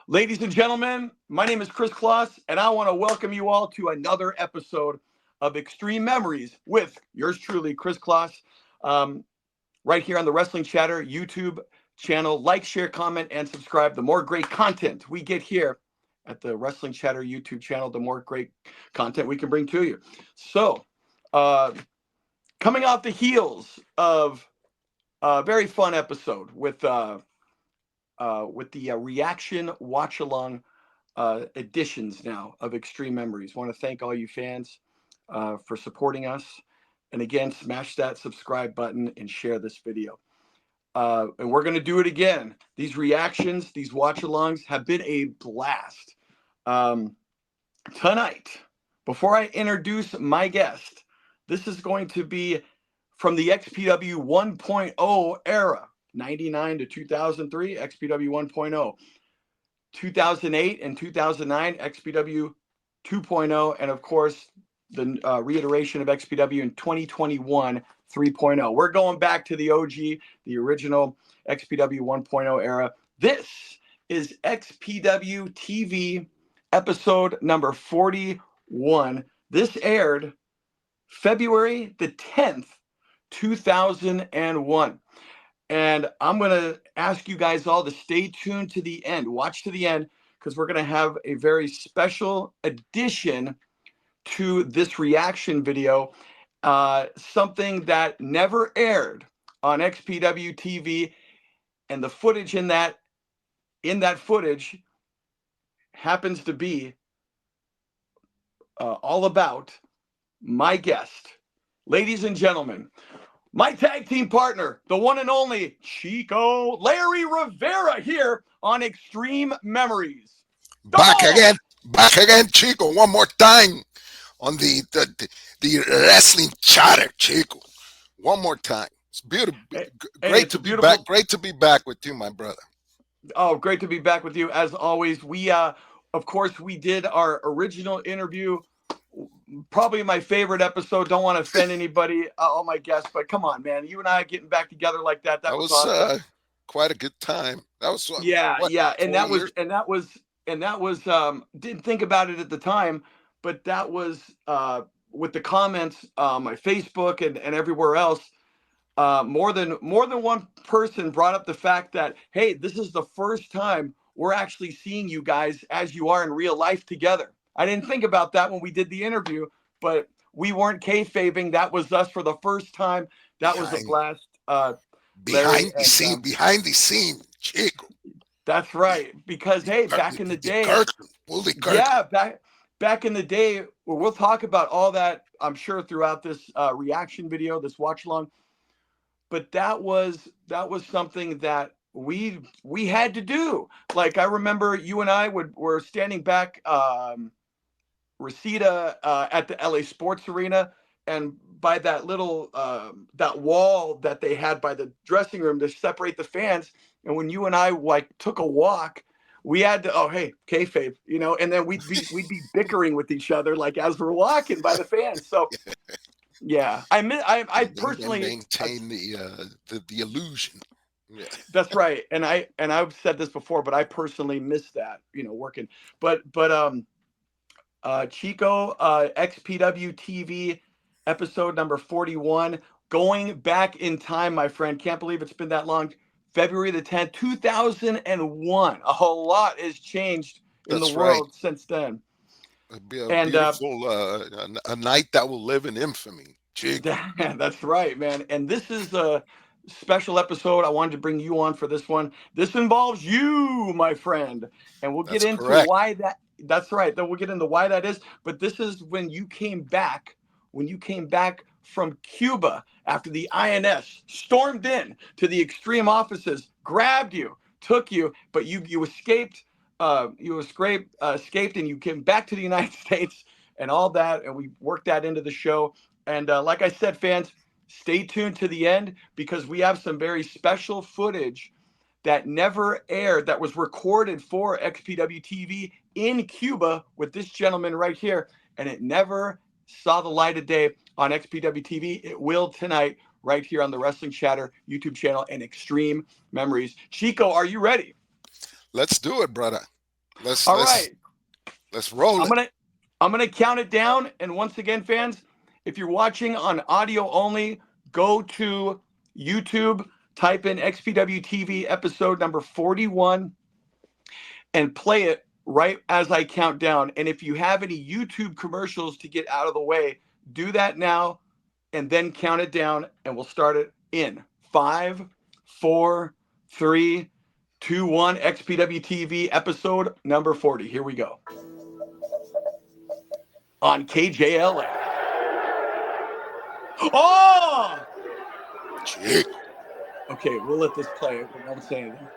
Ladies and gentlemen, my name is Kris Kloss, and I want to welcome you all to another episode of Xtreme Memories with yours truly, Kris Kloss, right here on the Wrestling Chatter YouTube channel. Like, share, comment, and subscribe. The more great content we get here at the Wrestling Chatter YouTube channel, the more great content we can bring to you. So, coming off the heels of a very fun episode with the reaction watch along editions now of Xtreme Memories. Want to thank all you fans for supporting us, and again, smash that subscribe button and share this video. And we're going to do it again. These reactions, these watch alongs have been a blast. Tonight, before I introduce my guest, this is going to be from the XPW 1.0 era. 99 to 2003, XPW 1.0. 2008 and 2009, XPW 2.0. And of course, the reiteration of XPW in 2021, 3.0. We're going back to the OG, the original XPW 1.0 era. This is XPW TV episode number 41. This aired February the 10th, 2001. And I'm going to ask you guys all to stay tuned to the end. Watch to the end, because we're going to have a very special addition to this reaction video. Something that never aired on XPW TV. And the footage in that footage happens to be all about my guest. Ladies and gentlemen, my tag team partner, the one and only Chico, Larry Rivera, here on Xtreme Memories. Back again, Chico, one more time on the wrestling chatter, Chico. One more time. It's beautiful. Great to be back. Great to be back with you, my brother. Oh, great to be back with you as always. We, of course, we did our original interview. Probably my favorite episode. Don't want to offend anybody, all my guests, but come on, man. You and I getting back together like that. That was awesome. Quite a good time. That was yeah. And that was didn't think about it at the time, but that was with the comments on my Facebook and everywhere else. More than one person brought up the fact that, hey, this is the first time we're actually seeing you guys as you are in real life together. I didn't think about that when we did the interview, but we weren't kayfabing. That was us for the first time. That was a blast. Behind the scene, Chico. That's right. Because hey, back in the day, back in the day, we'll talk about all that, I'm sure, throughout this reaction video, this watch along. But that was something that we had to do. Like, I remember you and I were standing back. Reseda at the LA Sports Arena, and by that little that wall that they had by the dressing room to separate the fans. And when you and I took a walk, we had to, oh hey, kayfabe, and then we'd be bickering with each other as we're walking by the fans. So yeah, I personally maintain the illusion. Yeah. That's right, and I've said this before, but I personally miss that, working. But Chico, XPW TV episode number 41, going back in time, my friend. Can't believe it's been that long. February the 10th, 2001. A whole lot has changed in the world since then. It'd be a beautiful a night that will live in infamy, Chico. That's right, man. And this is a special episode. I wanted to bring you on for this one. This involves you, my friend, and we'll get into why that. That's right. Then we'll get into why that is. But this is when you came back. When you came back from Cuba after the INS stormed in to the Xtreme offices, grabbed you, took you, but you escaped. Escaped, and you came back to the United States and all that. And we worked that into the show. And like I said, fans, stay tuned to the end, because we have some very special footage that never aired, that was recorded for XPW TV in Cuba with this gentleman right here, and it never saw the light of day on XPW TV. It will tonight, right here on the Wrestling Chatter YouTube channel and Xtreme Memories. Chico, are you ready? Let's do it, brother. All right. Let's roll it. I'm gonna count it down. And once again, fans, if you're watching on audio only, go to YouTube, type in XPW TV episode number 41, and play it right as I count down. And if you have any YouTube commercials to get out of the way, do that now and then count it down, and we'll start it in 5, 4, 3, 2, 1. XPW TV episode number 40. Here we go. On KJLA. Oh! Chico. Okay, we'll let this play. We won't say anything.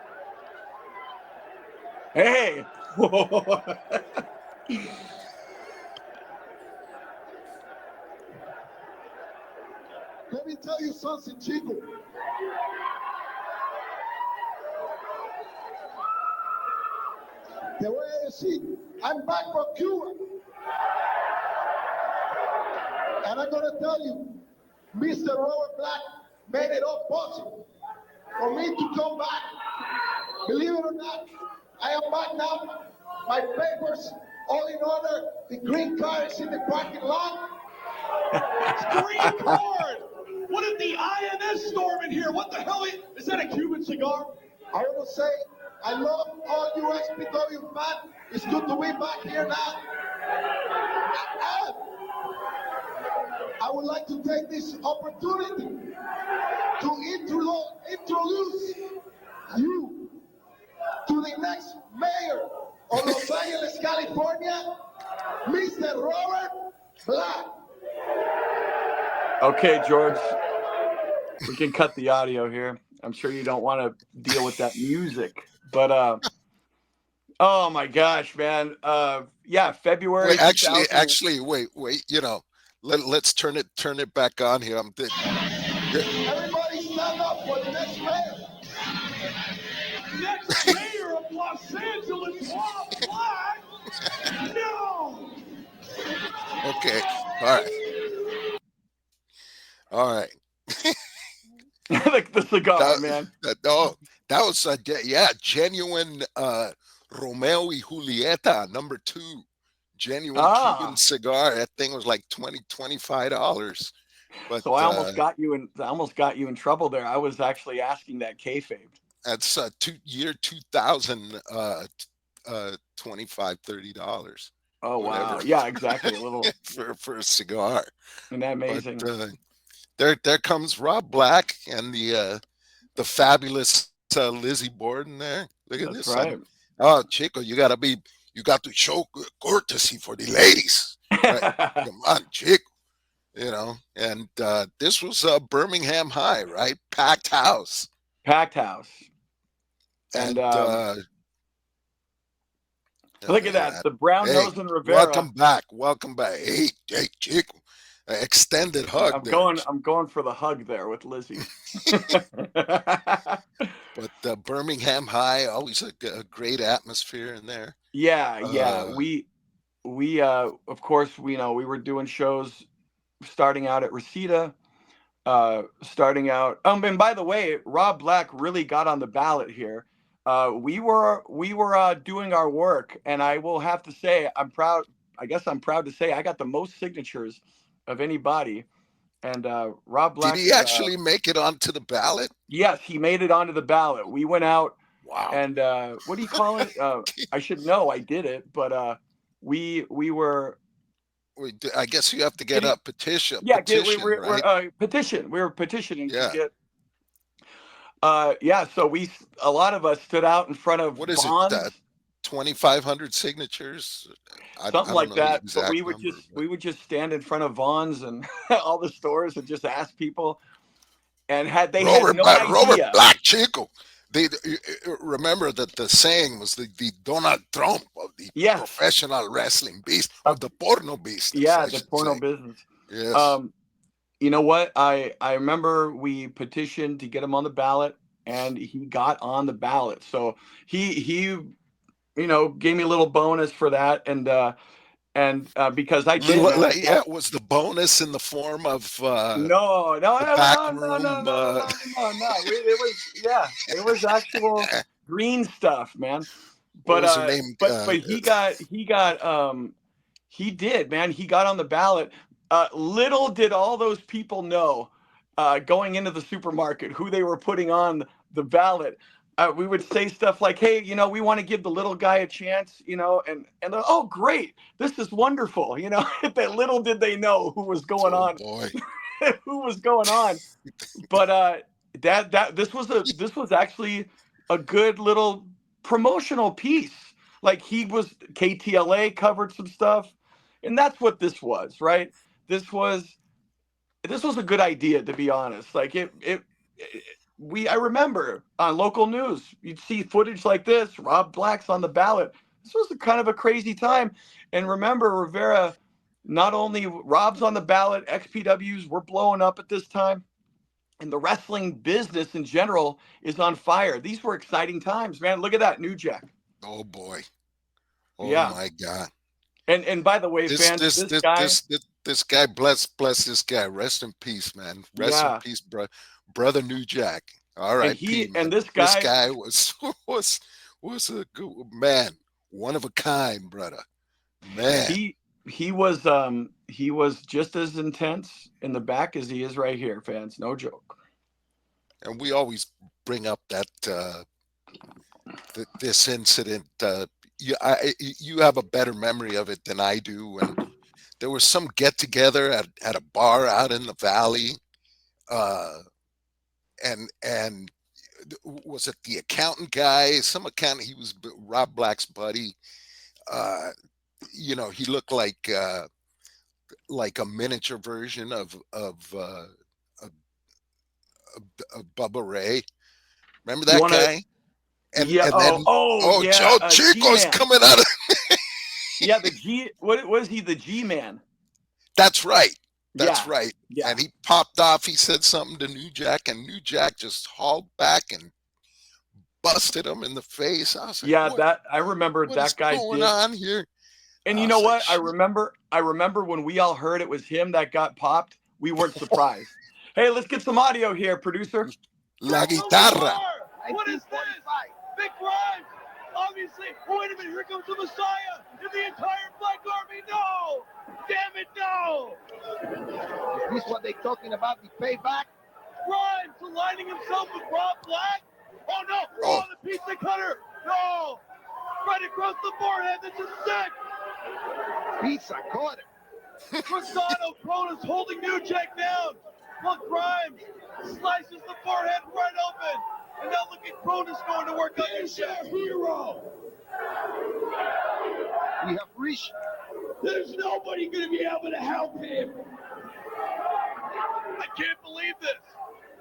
Hey! Let me tell you something, Chico. Te voy a decir, I'm back from Cuba. And I'm going to tell you, Mr. Robert Black made it all possible for me to come back. Believe it or not, I am back now. My papers all in order. The green card is in the parking lot. Green card! What is the INS storm in here? What the hell is that, a Cuban cigar? I want to say, I love all you XPW fans. It's good to be back here now. And I would like to take this opportunity to introduce you to the next mayor of Los Angeles, California, Mr. Robert Black. Okay, George, we can cut the audio here. I'm sure you don't want to deal with that music, but oh my gosh, man. Yeah, February. Wait, actually, wait. You know, let's turn it back on here. Everybody stand up for the next mayor. Next mayor of Los Angeles, Rob Black? No! Okay, all right. The cigar, man. That was genuine Romeo y Julieta #2, genuine Cuban cigar. That thing was like $25. But so I almost got you in trouble there. I was actually asking that kayfabe. That's year 2000, $25-$30. Oh whatever. Wow! Yeah, exactly. A little for a cigar. Isn't that amazing? But, there comes Rob Black and the fabulous Lizzie Borden there. Look at That's this. Right. Oh, Chico, you got to show courtesy for the ladies. Right? Come on, Chico. You know, and this was Birmingham High, right? Packed house. And look look at that, the brown nose and Rivera. Welcome back. Hey, Chico. Extended hug. I'm going for the hug there with Lizzie. But Birmingham High, always a great atmosphere in there. Yeah. We of course we were doing shows starting out at Reseda, starting out. And by the way, Rob Black really got on the ballot here. We were doing our work, and I will have to say I'm proud. I guess I'm proud to say I got the most signatures of anybody. And Rob Black. Did he actually make it onto the ballot? Yes, he made it onto the ballot. We went out. Wow. And what do you call it? I should know. I did it, but we were. I guess you have to get a petition. Yeah, petition, we're petition. We were petitioning to get. So a lot of us stood out in front of what is bonds. it? 2,500 signatures, something like that. But we would just stand in front of Vaughn's and all the stores and just ask people. And had no idea. Robert Black, Chico. Remember that the saying was the Donald Trump of the professional wrestling beast, of the porno business. Yeah, the porno business. Yes. You know what? I remember we petitioned to get him on the ballot, and he got on the ballot. So he gave me a little bonus for that, and because I did. Was the bonus in the form of no. It was actual green stuff, man. what was her name? But he did, man. He got on the ballot. Little did all those people know going into the supermarket who they were putting on the ballot. We would say stuff like, "Hey, we want to give the little guy a chance," and oh, great, this is wonderful, That little did they know who was going on, boy. who was going on. But this was actually a good little promotional piece. Like KTLA covered some stuff, and that's what this was, right? This was a good idea, to be honest. Like I remember on local news, you'd see footage like this, Rob Black's on the ballot. This was kind of a crazy time. And remember, Rivera, not only Rob's on the ballot, XPWs were blowing up at this time, and the wrestling business in general is on fire. These were exciting times, man. Look at that, New Jack. Oh boy. Oh yeah. My God. And by the way, fans, this guy, bless this guy. Rest in peace, man. Rest in peace, brother New Jack. All right. This guy was a good man, one of a kind, brother. Man. He was just as intense in the back as he is right here, fans. No joke. And we bring up that this incident. You have a better memory of it than I do. And there was some get together at a bar out in the valley, and was it the accountant guy? Some accountant. He was Rob Black's buddy. He looked like a miniature version of Bubba Ray. Remember that guy? And then Joe Chico's coming out of yeah, the G. What was he? The G-man. That's right. That's yeah. right. Yeah. And he popped off. He said something to New Jack, and New Jack just hauled back and busted him in the face. I was like, I remember that guy going on here. And you know what? I remember when we all heard it was him that got popped. We weren't surprised. Hey, let's get some audio here, producer. La guitarra. What is this? Big Rhymes. Obviously. Oh, wait a minute. Here comes the Messiah and the entire Black Army. No. Damn it, no. Is this what they're talking about, the payback? Rhymes aligning himself with Rob Black. Oh, no. Oh, the pizza cutter. No. Right across the forehead. This is sick. Pizza cutter. Rosado Cronus holding New Jack down. Look, Grimes slices the forehead right open. And now look at Cronus going to work on New Jack. Hero. We have reached. There's nobody going to be able to help him. I can't believe this.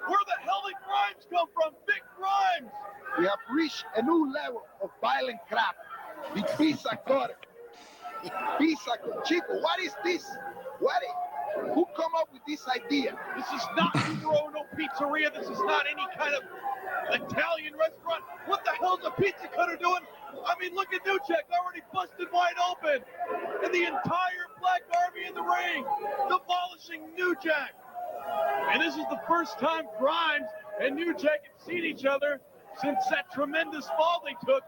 Where the hell did Grimes come from? Big Grimes. We have reached a new level of violent crap. The pizza cutter. Pizza cutter. Chico, what is this? Who come up with this idea? This is not Numero No Pizzeria. This is not any kind of Italian restaurant. What the hell's a pizza cutter doing? I mean, look at New Jack already busted wide open. And the entire Black Army in the ring, demolishing New Jack. And this is the first time Grimes and New Jack have seen each other since that tremendous fall they took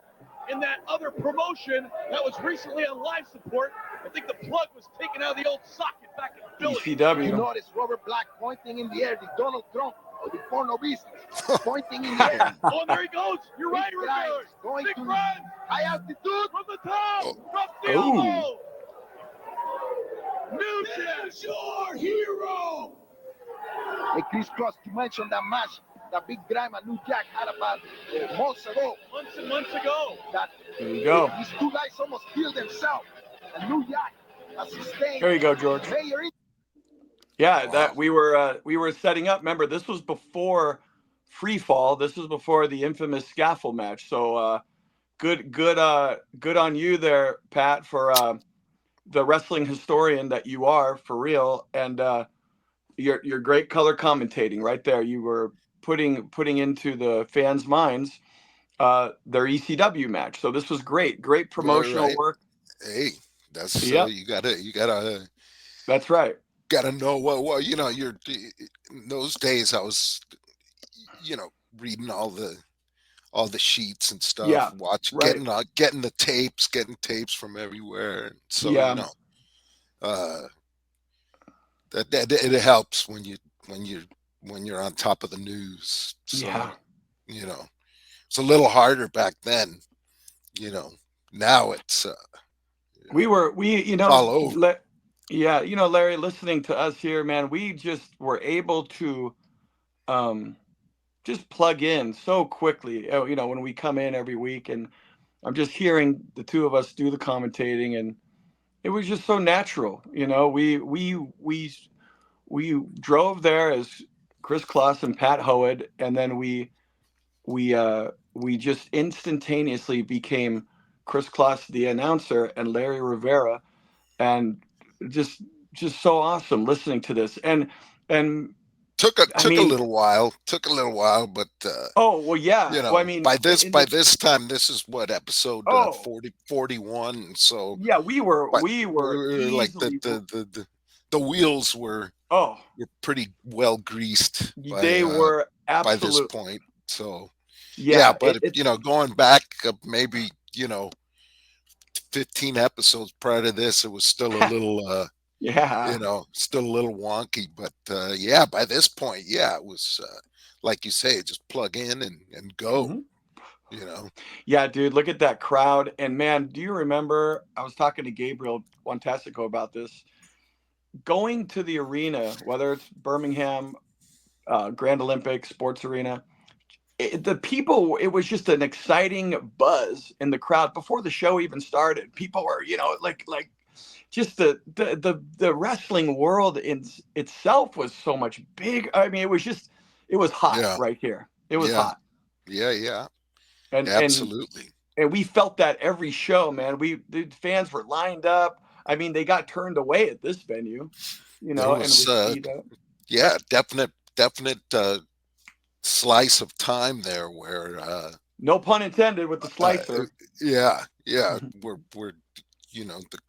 in that other promotion that was recently on life support. I think the plug was taken out of the old socket back in Philly. ECW. You notice Robert Black pointing in the air, the Donald Trump of the porno business, pointing in the air. Oh, there he goes. You're right, Rivera. Going Big to Grimes. high altitude. From the top. From the elbow. New Jack. Your hero. Hey, Kris Kloss, to mention that match that Big Grime and New Jack had about months ago. Months and months ago. There you go. These two guys almost killed themselves. And New Jack has sustained. There you go, George. Yeah, that we were setting up. Remember, this was before Free Fall. This was before the infamous scaffold match. So good on you there, Pat, for the wrestling historian that you are, for real. And your great color commentating right there. You were putting into the fans' minds their ECW match. So this was great promotional work. Hey, that's you gotta. That's right. Gotta know what you're in those days. I was reading all all the sheets and stuff. Yeah, right. Getting tapes from everywhere. So Yeah, uh, that it helps when you when you're on top of the news. yeah. So it's a little harder back then. Now it's We it's all over. yeah, Larry, listening to us here, man, we just were able to um just plug in so quickly. When we come in every week, and I'm just hearing the two of us do the commentating, and it was just so natural. We drove there as Kris Kloss and Pat Hoed, and then we just instantaneously became Kris Kloss, the announcer, and Larry Rivera, and just just so awesome listening to this. And I Took a mean, little while. Took a little while, but oh well, yeah. Well, I mean, in by the this time, this is what episode oh 40, 41. So, yeah, we were but we we were were like easily the wheels were oh pretty well greased they were by this absolute point. So yeah, yeah. but It's going back maybe 15 episodes prior to this, it was still a little yeah. still a little wonky. But yeah, by this point, yeah, it was like you say, just plug in and go. Mhm. You know, Yeah, dude, look at that crowd. And man, do you remember? I was talking to Gabriel Wantasico about this. Going to the arena, whether it's Birmingham, Grand Olympic Sports Arena, the people, it was just an exciting buzz in the crowd before the show even started. People were, like just the wrestling world in itself was so much big. I mean, it was hot yeah, right here. It was yeah, hot. yeah, And and absolutely. and we felt that every show, man. The fans were lined up. I mean, they got turned away at this venue, There and was Reseda. yeah, definite slice of time there where No pun intended with the uh, slicer. yeah, we're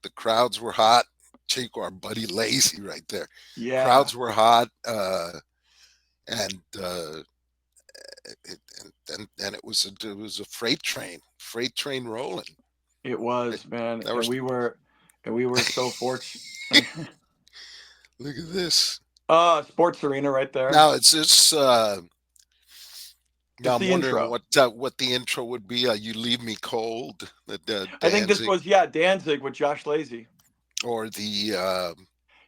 the crowds were hot. Chico, our buddy Lazy right there. Yeah, Crowds were hot, and and it was a freight train rolling. it It, was, man. there And was we were so fortunate. look at this. Sports arena right there. Now it's this. Now It's I'm the wondering intro. what the intro would be. You leave me cold, the I think this Danzig, was Danzig with Josh Lazy. or the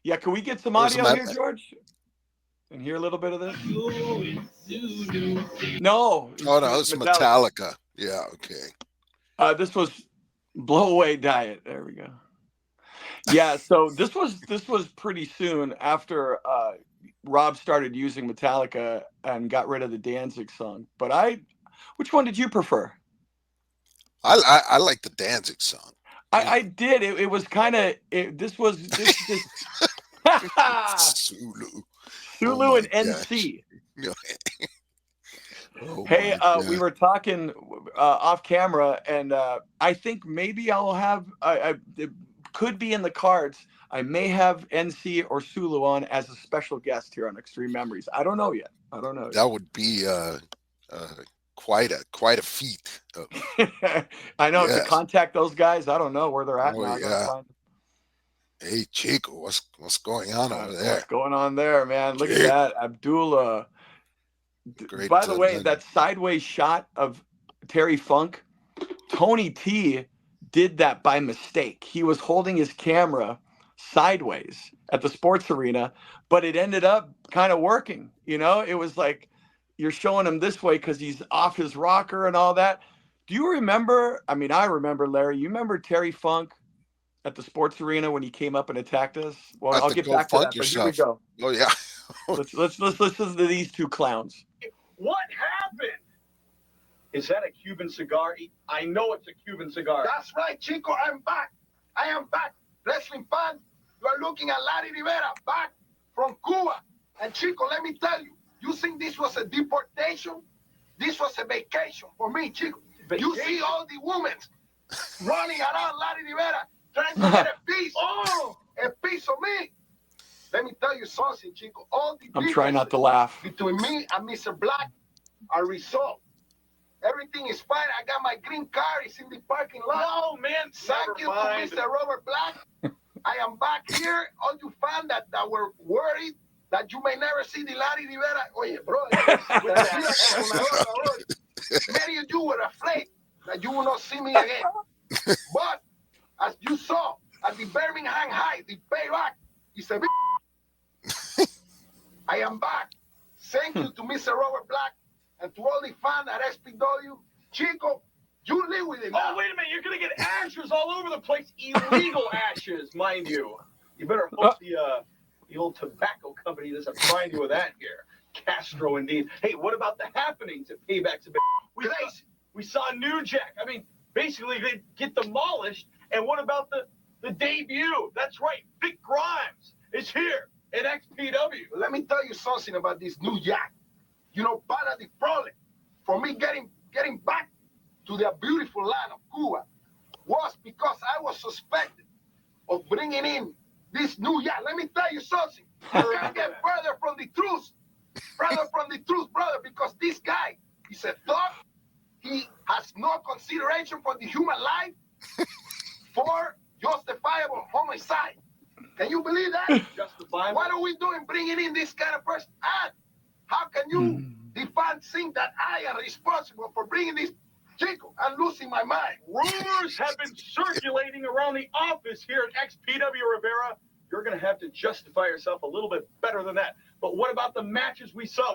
Yeah, can we get some or is it audio here, George? And hear a little bit of this? No, oh no, it's Metallica. Metallica. Yeah, okay. This was Blow Away Diet. There we go. Yeah, so this was pretty soon after Rob started using Metallica and got rid of the Danzig song. But which one did you prefer? I like the Danzig song. I did. It was kind of this was this Sulu. Oh Sulu my and gosh. NC. Oh Hey, my we god. were talking off camera, and I think maybe I'll have. It could be in the cards. I may have NC or Sulu on as a special guest here on Xtreme Memories. I don't know yet. I don't know That would be quite a feat. yet. I know to Yes. contact those guys. I don't know where they're at Oh now. I gotta yeah. find Hey Chico, what's going on over there? what's going on there, man. Look at Chico, that, Abdullah. great. By the way, that sideways shot of Terry Funk, Tony T did that by mistake. He was holding his camera sideways at the sports arena, but it ended up kind of working. It was like you're showing him this way because he's off his rocker and all that. Do you remember? I mean, I remember, Larry. You remember Terry Funk at the sports arena when he came up and attacked us? Well, have I'll to get go back to funk that, but here we yourself. go. Oh yeah. Let's listen to these two clowns. What happened? Is that a Cuban cigar? I know it's a Cuban cigar. That's right, Chico. I'm back. I am back. Wrestling fans, you are looking at Larry Rivera back from Cuba. And Chico, let me tell you, you think this was a deportation? This was a vacation for me, Chico. You see all the women running around Larry Rivera trying to get a piece. A piece of me. Let me tell you something, Chico. All the I'm trying not to laugh. between me and Mr. Black are resolved. Everything is fine. I got my green car. It's in the parking lot. No, man. Thank you to Mr. Robert Black. I am back here. All you fans that were worried that you may never see the Larry Rivera. Oye, bro. Many of you were afraid that you will not see me again. But as you saw at the Birmingham High, the Payback, it's a big. I am back. Thank you to Mr. Robert Black and to all the fans at XPW. Chico, you live with it now. Oh, wait a minute. You're going to get ashes all over the place. Illegal ashes, mind you. You better hope the old tobacco company doesn't find you with that here. Castro, indeed. Hey, what about the happenings at Payback's? We saw New Jack. I mean, basically, they get demolished. And what about the debut? That's right. Vic Grimes is here at XPW. Let me tell you something about this New Jack. You know, part of the problem for me getting back to the beautiful land of Cuba was because I was suspected of bringing in this New Jack. Let me tell you something. You can't get further from the truth. Brother, because this guy is a thug. He has no consideration for the human life for justifiable homicide. Can you believe that? Justifiable. What are we doing bringing in this kind of person? And how can you, the fans, think that I am responsible for bringing this Chico? I'm losing my mind. Rumors have been circulating around the office here at XPW, Rivera. You're going to have to justify yourself a little bit better than that. But what about the matches we saw?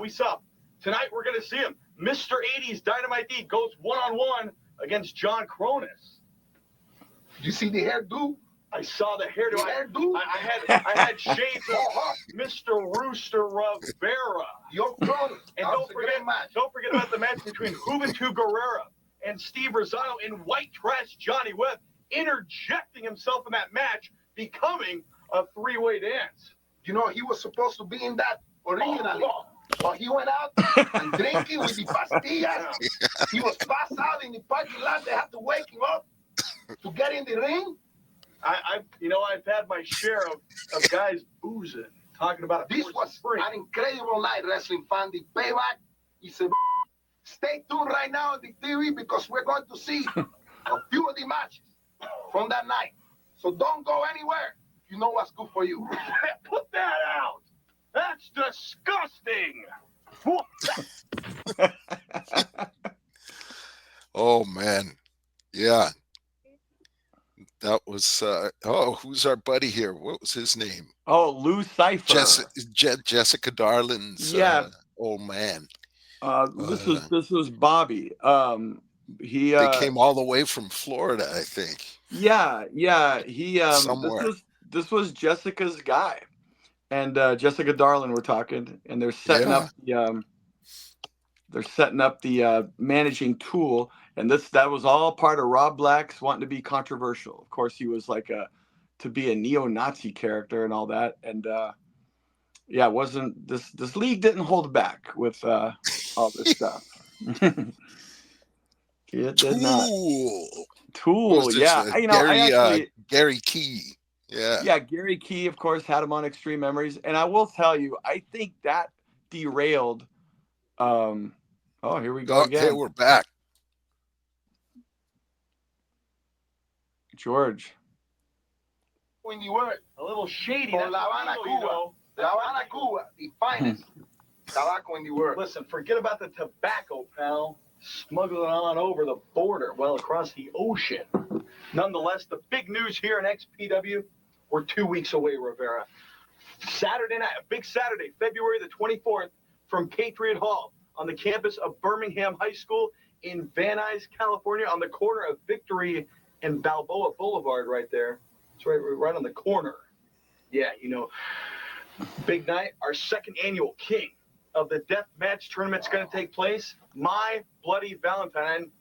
Tonight we're going to see him. Mr. 80s Dynamite D goes one-on-one against John Cronus. Did you see the hairdo? I saw the hairdo. I had shades of Mr. Rooster Rivera. Your Cronus. And don't forget about the match between Juventud Guerrera and Steve Rosano in white trash Johnny Webb, interjecting himself in that match, becoming a three-way dance. You know, he was supposed to be in that originally. But he went out and drinking with the pastillas. He was passed out in the parking lot. They had to wake him up to get in the ring. I've had my share of guys boozing, talking about this was an incredible night, wrestling fan. The Payback. He said, stay tuned right now on the TV because we're going to see a few of the matches from that night. So don't go anywhere. You know what's good for you. Put that out. That's disgusting. Oh, man. Yeah. That was, who's our buddy here? What was his name? Oh, Lou Cypher. Jessica Darlin's old man. This was Bobby. They came all the way from Florida, I think. Yeah. He somewhere. This was Jessica's guy. And Jessica Darlin we're talking, and they're setting up the managing tool, and that was all part of Rob Black's wanting to be controversial. Of course, he was like to be a neo-Nazi character and all that, and it wasn't this league didn't hold back with all this stuff. It did not. Tool, yeah. Gary Key. Yeah, Gary Key, of course, had him on Xtreme Memories. And I will tell you, I think that derailed. Here we go again. Okay, we're back. George. When you were a little shady. For La Habana, Cuba. La Habana, Cuba, the finest tobacco in the world. Listen, forget about the tobacco, pal. Smuggle it on over the border, across the ocean. Nonetheless, the big news here in XPW, we're 2 weeks away, Rivera. Saturday night, a big Saturday, February the 24th, from Patriot Hall on the campus of Birmingham High School in Van Nuys, California, on the corner of Victory and Balboa Boulevard right there. It's right on the corner. Yeah, big night, our second annual King of the Death Match tournament's going to take place. My Bloody Valentine.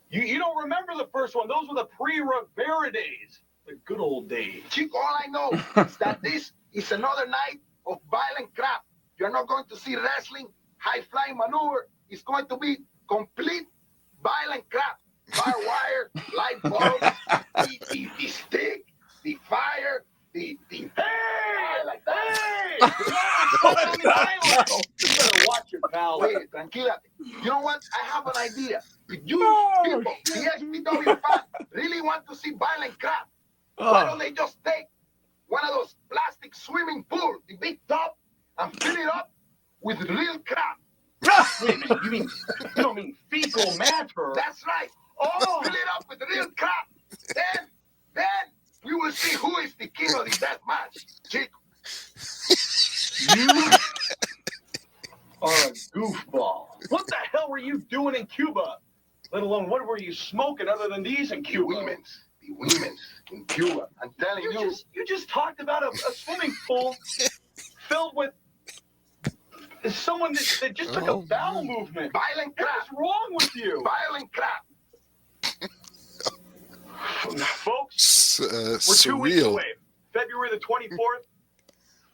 You don't remember the first one. Those were the pre-Rivera days. The good old days. Chico, all I know is that this is another night of violent crap. You're not going to see wrestling, high-flying maneuver. It's going to be complete violent crap. Barbed wire, light bulbs, the stick, the fire, the hey! Like that. Hey! You better watch it, pal. Wait, tranquilate. You know what? I have an idea. If you people, the XPW fans, really want to see violent crap, why don't they just take one of those plastic swimming pools, the big tub, and fill it up with real crap? Wait a minute, you don't mean fecal matter? That's right. Oh, fill it up with real crap. Then we will see who is the king of the death match. Chico. You are a goofball. What the hell were you doing in Cuba? Let alone what were you smoking other than these in Cuba? The women's in Cuba. I'm telling you. You just talked about a swimming pool filled with someone that just took a bowel movement. Violent crap. What's wrong with you? Violent crap. Folks, we're 2 weeks away. February the 24th,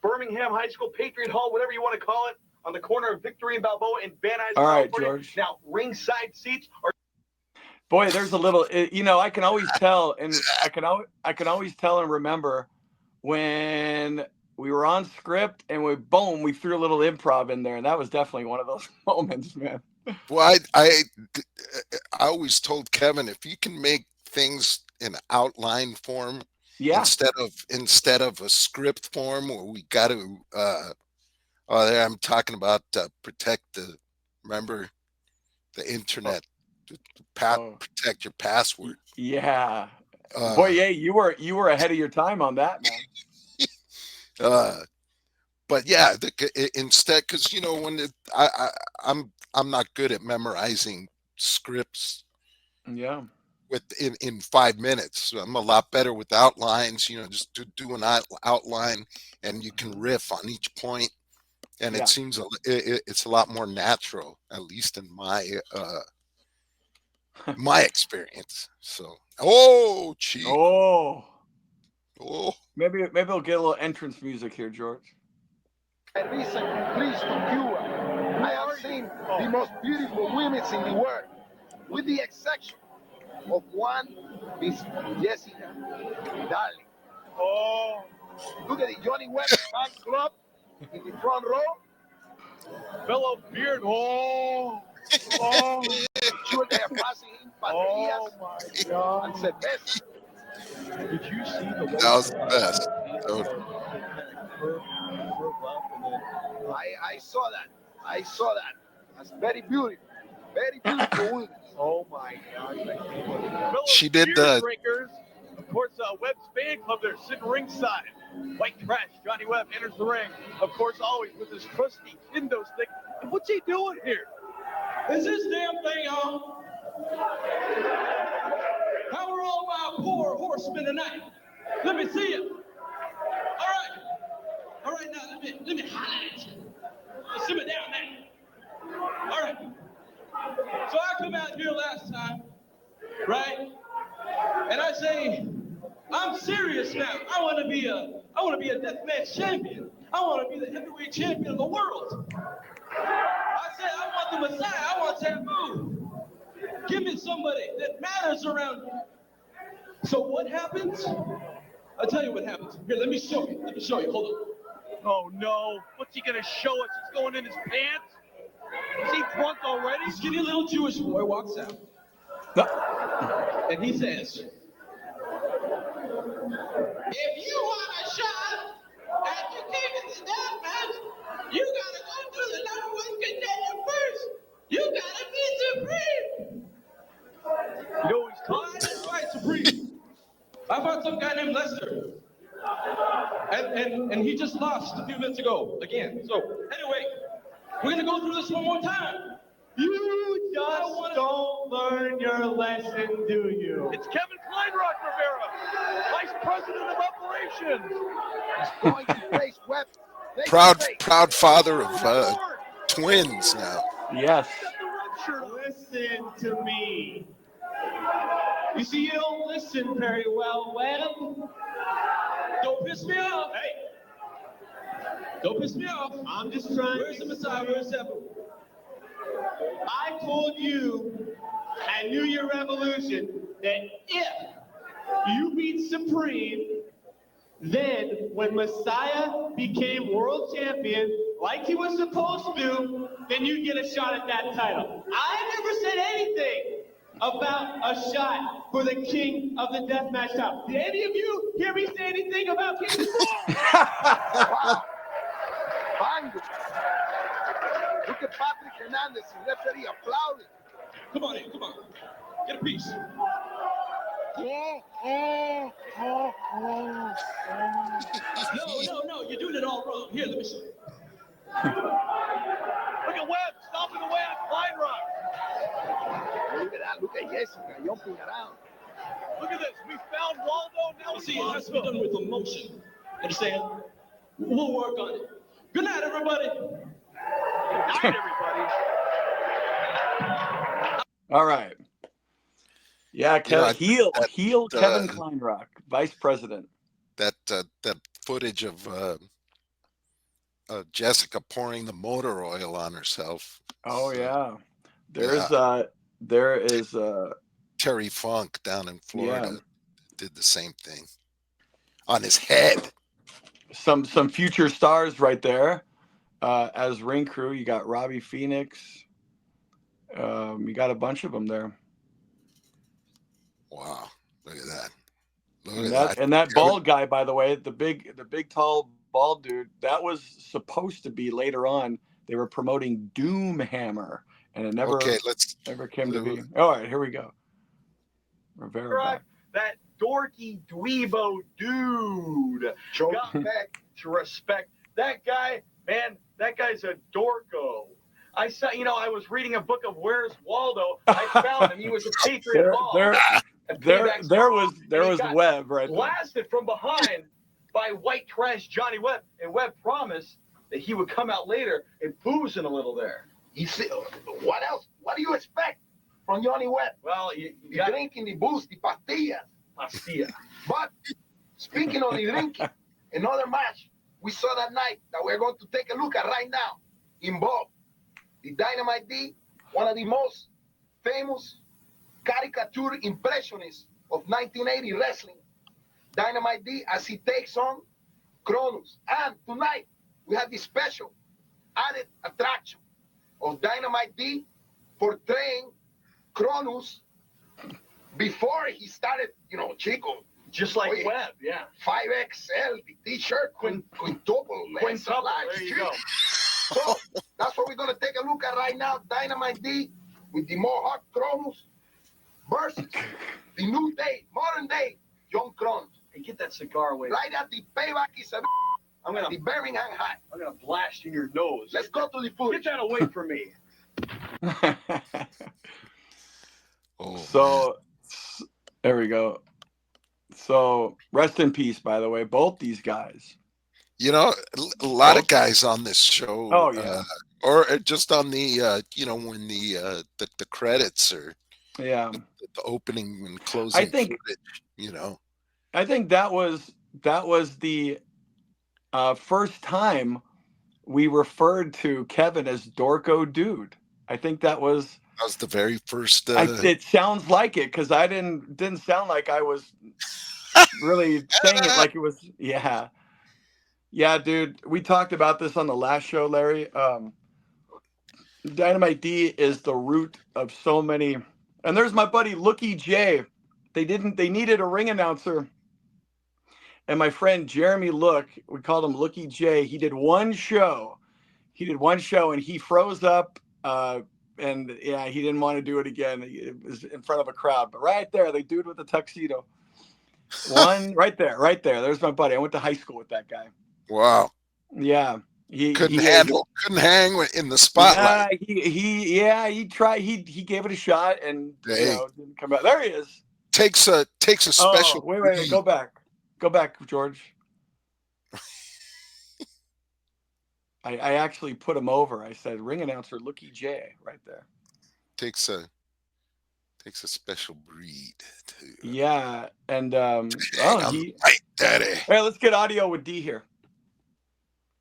Birmingham High School, Patriot Hall, whatever you want to call it, on the corner of Victory and Balboa in Van Nuys, California. George. Now, ringside seats are... Boy, there's a little, I can always tell, and I can always tell and remember when we were on script and we threw a little improv in there, and that was definitely one of those moments, man. Well, I always told Kevin, if you can make things in outline form, instead of a script form, where we got to there I'm talking about protect the internet, protect your password. Yeah. Boy, yeah, you were ahead of your time on that, man. But yeah, instead, because when I'm not good at memorizing scripts. Yeah. In 5 minutes. I'm a lot better with outlines. Just do an outline, and you can riff on each point, and it seems it's a lot more natural, at least in my my experience. So, Chico. Maybe we'll get a little entrance music here, George. A recent trip to Cuba, I have seen the most beautiful women in the world, with the exception of one, Miss Jessica Darling. Oh, look at the Johnny Webb fan club in the front row. Fellow Beard. Oh. Sure, they are passing in Oh my God. And cerveza. Did you see the? That was the best. I saw that. That's very beautiful. Very beautiful women. Oh my God. She did the drinkers. Of course, Webb's fan club there sitting ringside. White trash. Johnny Webb enters the ring. Of course, always with his trusty kendo stick. And what's he doing here? Is this damn thing on? How are all my poor horsemen tonight? Let me see it. All right, now let me highlight you. Simmer down now. All right. So I come out here last time, right? And I say, I'm serious now. I want to be a deathmatch champion. I want to be the heavyweight champion of the world. I said, I want the Messiah. I want Taboo. Give me somebody that matters around me. So what happens? I'll tell you what happens. Here, let me show you. Hold on. Oh no! What's he gonna show us? He's going in his pants. Is he drunk already? This skinny little Jewish boy walks out. And he says, if you want a shot at the king of the deathmatch, you gotta go through the #1 contender first. You gotta be Supreme. You know he's talking. That's right, Supreme. I fought some guy named Lester. And he just lost a few minutes ago again. So anyway, we're gonna go through this one more time. You just don't learn your lesson, do you? It's Kevin Kleinrock Rivera, Vice President of Operations. He's going to face Webb. proud father of twins now. Yes. Listen to me. You see, you don't listen very well, Webb. Don't piss me off. Hey. Don't piss me off. I'm just trying. Where's the Messiah? Where's Taboo? I told you at New Year Revolution that if you beat Supreme, then when Messiah became world champion, like he was supposed to, then you get a shot at that title. I never said anything about a shot for the king of the deathmatch title. Did any of you hear me say anything about King? Wow. Bango. Look at Patrick Hernandez, the referee, applauding. Come on in, come on. Get a piece. No, you're doing it all wrong. Here, let me show you. Look at Webb, stomping away on Klein Rock. Look at that. Look at Jessica jumping around. Look at this. We found Waldo. Now You we see, it has to be done with emotion. Understand? We'll work on it. Good night, everybody. Good night, everybody. All right. Yeah, heel Kevin Kleinrock, vice president. That footage of Jessica pouring the motor oil on herself. Oh yeah. There is Terry Funk down in Florida did the same thing on his head. Some future stars right there. As ring crew, you got Robbie Phoenix. You got a bunch of them there. Wow, look at that. And that bald guy, by the way, the big tall bald dude, that was supposed to be later on. They were promoting Doom Hammer, and it never came to be. All right, here we go. Rivera. That dorky dweebo dude got back to respect. That guy, man, that guy's a dorko. I saw, I was reading a book of Where's Waldo. I found him. He was a Patriot ball. There was Webb right there. Blasted from behind by white trash Johnny Webb, and Webb promised that he would come out later and boozing a little there. You see, what else? What do you expect from Johnny Webb? Well, you The drinking, the booze, the pastillas. Pastilla. But speaking of the drinking, another match we saw that night that we're going to take a look at right now involved the Dynamite D, one of the most famous caricature impressionists of 1980 wrestling. Dynamite D as he takes on Kronos. And tonight we have the special added attraction of Dynamite D portraying Kronos before he started, Chico. Just like Webb, yeah. 5XL, the t-shirt, quintuple. There you go. So that's what we're going to take a look at right now. Dynamite D with the Mohawk Kronos versus the new day, modern day, young Kronos. Hey, get that cigar away. Right at the Payback is the Birmingham High. I'm going to blast in your nose. Let's go to the footage. Get that away from me. There we go. So rest in peace, by the way, both these guys. A lot of guys on this show. Oh yeah. Or just on the when the credits are the opening and closing. I think footage, I think that was the first time we referred to Kevin as Dorko Dude. I think that was the very first. It sounds like it because I didn't sound like I was really saying it like it was. Yeah, dude. We talked about this on the last show, Larry. Dynamite D is the root of so many. And there's my buddy Lookie J. They needed a ring announcer. And my friend Jeremy Look, we called him Lookie J. He did one show. And he froze up. And yeah, he didn't want to do it again. It was in front of a crowd. But right there, the dude with the tuxedo. One right there. There's my buddy. I went to high school with that guy. Wow. Yeah. He couldn't hang in the spotlight. Yeah, he tried. He gave it a shot and didn't come out. There he is. Takes a special. Wait. Go back, George. I actually put him over. I said ring announcer Lookie J right there. Takes a special breed too. Yeah, and Daddy. Hey, let's get audio with D here.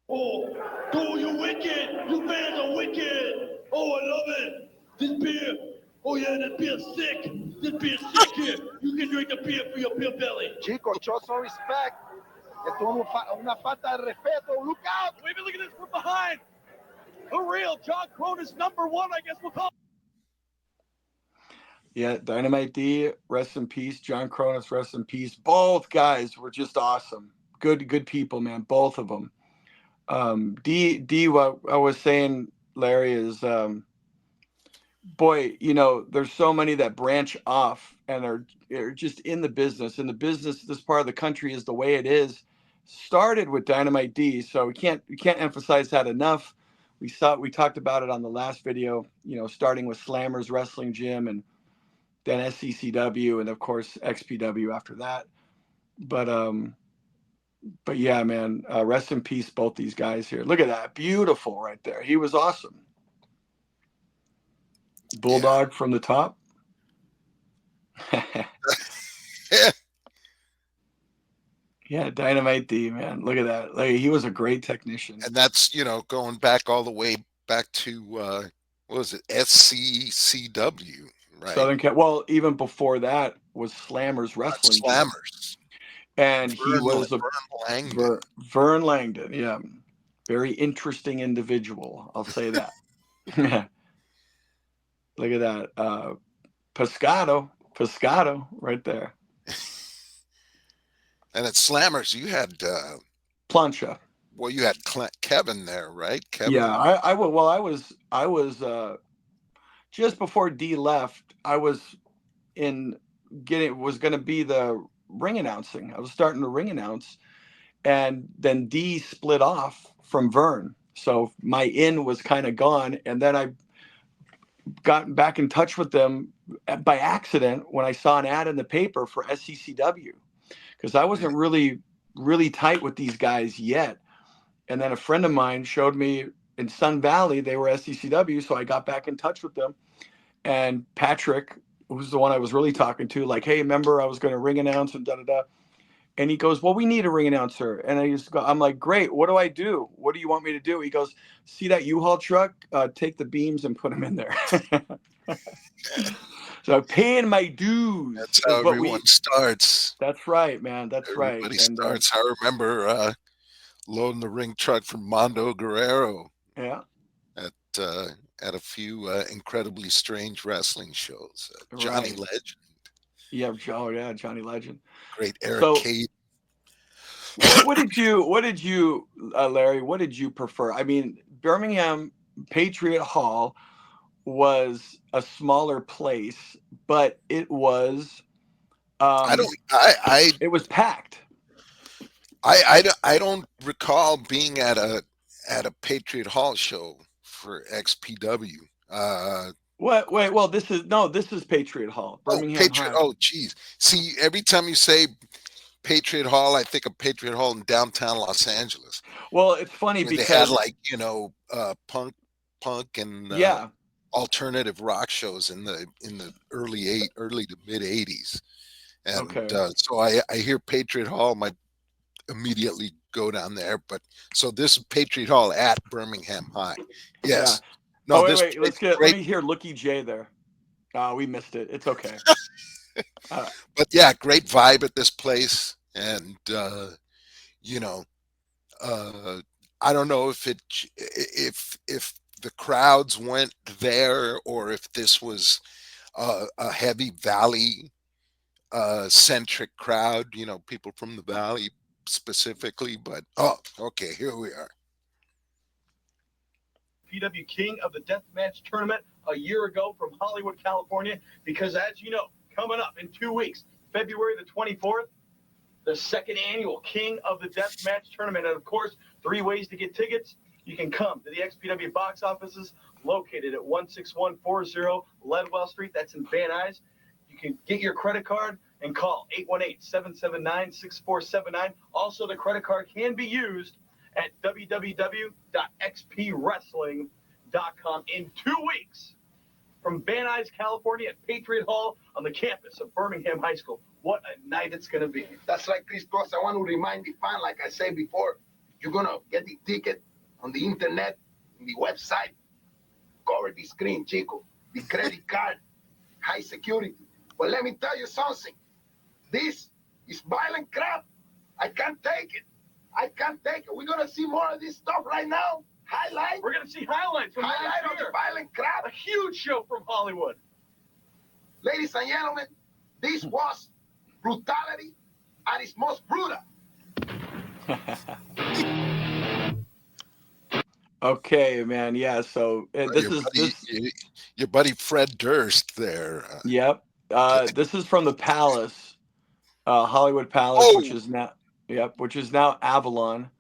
Oh, you're wicked. You fans are wicked. Oh, I love it. This beer. Oh, yeah, this beer's sick. This beer's sick here. You can drink the beer for your beer belly. Chico, show some respect. Esto es una falta de respeto. Look out! We've been looking at this from behind. The real John Cronus, number one, I guess we'll call. Yeah, Dynamite D, rest in peace. John Cronus, rest in peace. Both guys were just awesome. Good people, man. Both of them. D, what I was saying, Larry, is boy, there's so many that branch off and are just in the business. And the business, this part of the country is the way it is. Started with Dynamite D, so we can't emphasize that enough. We talked about it on the last video. Starting with Slammers Wrestling Gym, and then SCCW, and of course XPW after that. But yeah, man, rest in peace, both these guys here. Look at that, beautiful right there. He was awesome. Bulldog from the top. Yeah, Dynamite D, man. Look at that. Like, he was a great technician. And that's, going back all the way back to, what was it? SCCW, right? Southern Cat. Well, even before that was Slammers Wrestling. Slammers. And he was Vern Langdon. Yeah. Very interesting individual. I'll say that. Look at that. Pescado right there. And at Slammers, you had Plancha. Well, you had Kevin there, right? Kevin. Yeah, I was just before D left. I was going to be the ring announcing. I was starting to ring announce, and then D split off from Vern, so my in was kind of gone. And then I got back in touch with them by accident when I saw an ad in the paper for SCCW, because I wasn't really tight with these guys yet. And then a friend of mine showed me in Sun Valley they were SCCW, so I got back in touch with them. And Patrick, who's the one I was really talking to, like, hey, remember I was going to ring announce and da-da-da. And he goes, well, we need a ring announcer. And I'm like, great, what do I do? What do you want me to do? He goes, see that U-Haul truck? Take the beams and put them in there. So paying my dues. That's how everyone starts. That's right, man. That's right. Everybody starts. I remember loading the ring truck from Mondo Guerrero. Yeah. At a few incredibly strange wrestling shows. Johnny Legend. Yeah, Johnny Legend. Great Eric Cade. What did you, Larry? What did you prefer? I mean, Birmingham Patriot Hall was a smaller place, but it was. It was packed. I don't recall being at a Patriot Hall show for XPW. Well, this is Patriot Hall. Birmingham High. Oh, geez. See, every time you say Patriot Hall, I think of Patriot Hall in downtown Los Angeles. Well, it's funny because they had punk and alternative rock shows in the early to mid 80s. And so I hear Patriot Hall, might immediately go down there. But so this is Patriot Hall at Birmingham High. Yes. Yeah. No, wait. Let me hear Lookie J there. We missed it. It's okay. But yeah, great vibe at this place. And, I don't know if the crowds went there or if this was a heavy Valley centric crowd, people from the Valley specifically. But, okay, here we are. PW King of the Deathmatch Tournament a year ago from Hollywood, California, because as you know, coming up in 2 weeks, February the 24th, the second annual King of the Deathmatch Tournament. And of course, 3 ways to get tickets. You can come to the XPW box offices located at 16140 Ledwell Street. That's in Van Nuys. You can get your credit card and call 818-779-6479. Also, the credit card can be used at www.xpwrestling.com in 2 weeks from Van Nuys, California at Patriot Hall on the campus of Birmingham High School. What a night it's going to be. That's right, Kris Kloss. I want to remind the fan, like I said before, you're going to get the ticket on the internet, on the website, cover the screen, Chico, the credit card, high security. But let me tell you something. This is violent crap. I can't take it. I can't take it. We're going to see more of this stuff right now. Highlight. We're going to see highlights from Highlight last of the year. violent crowd. A huge show from Hollywood. Ladies and gentlemen, this was brutality at its most brutal. Okay, man. Yeah. So your buddy Fred Durst there. Yep. This is from the Palace, Hollywood Palace, which is now Avalon,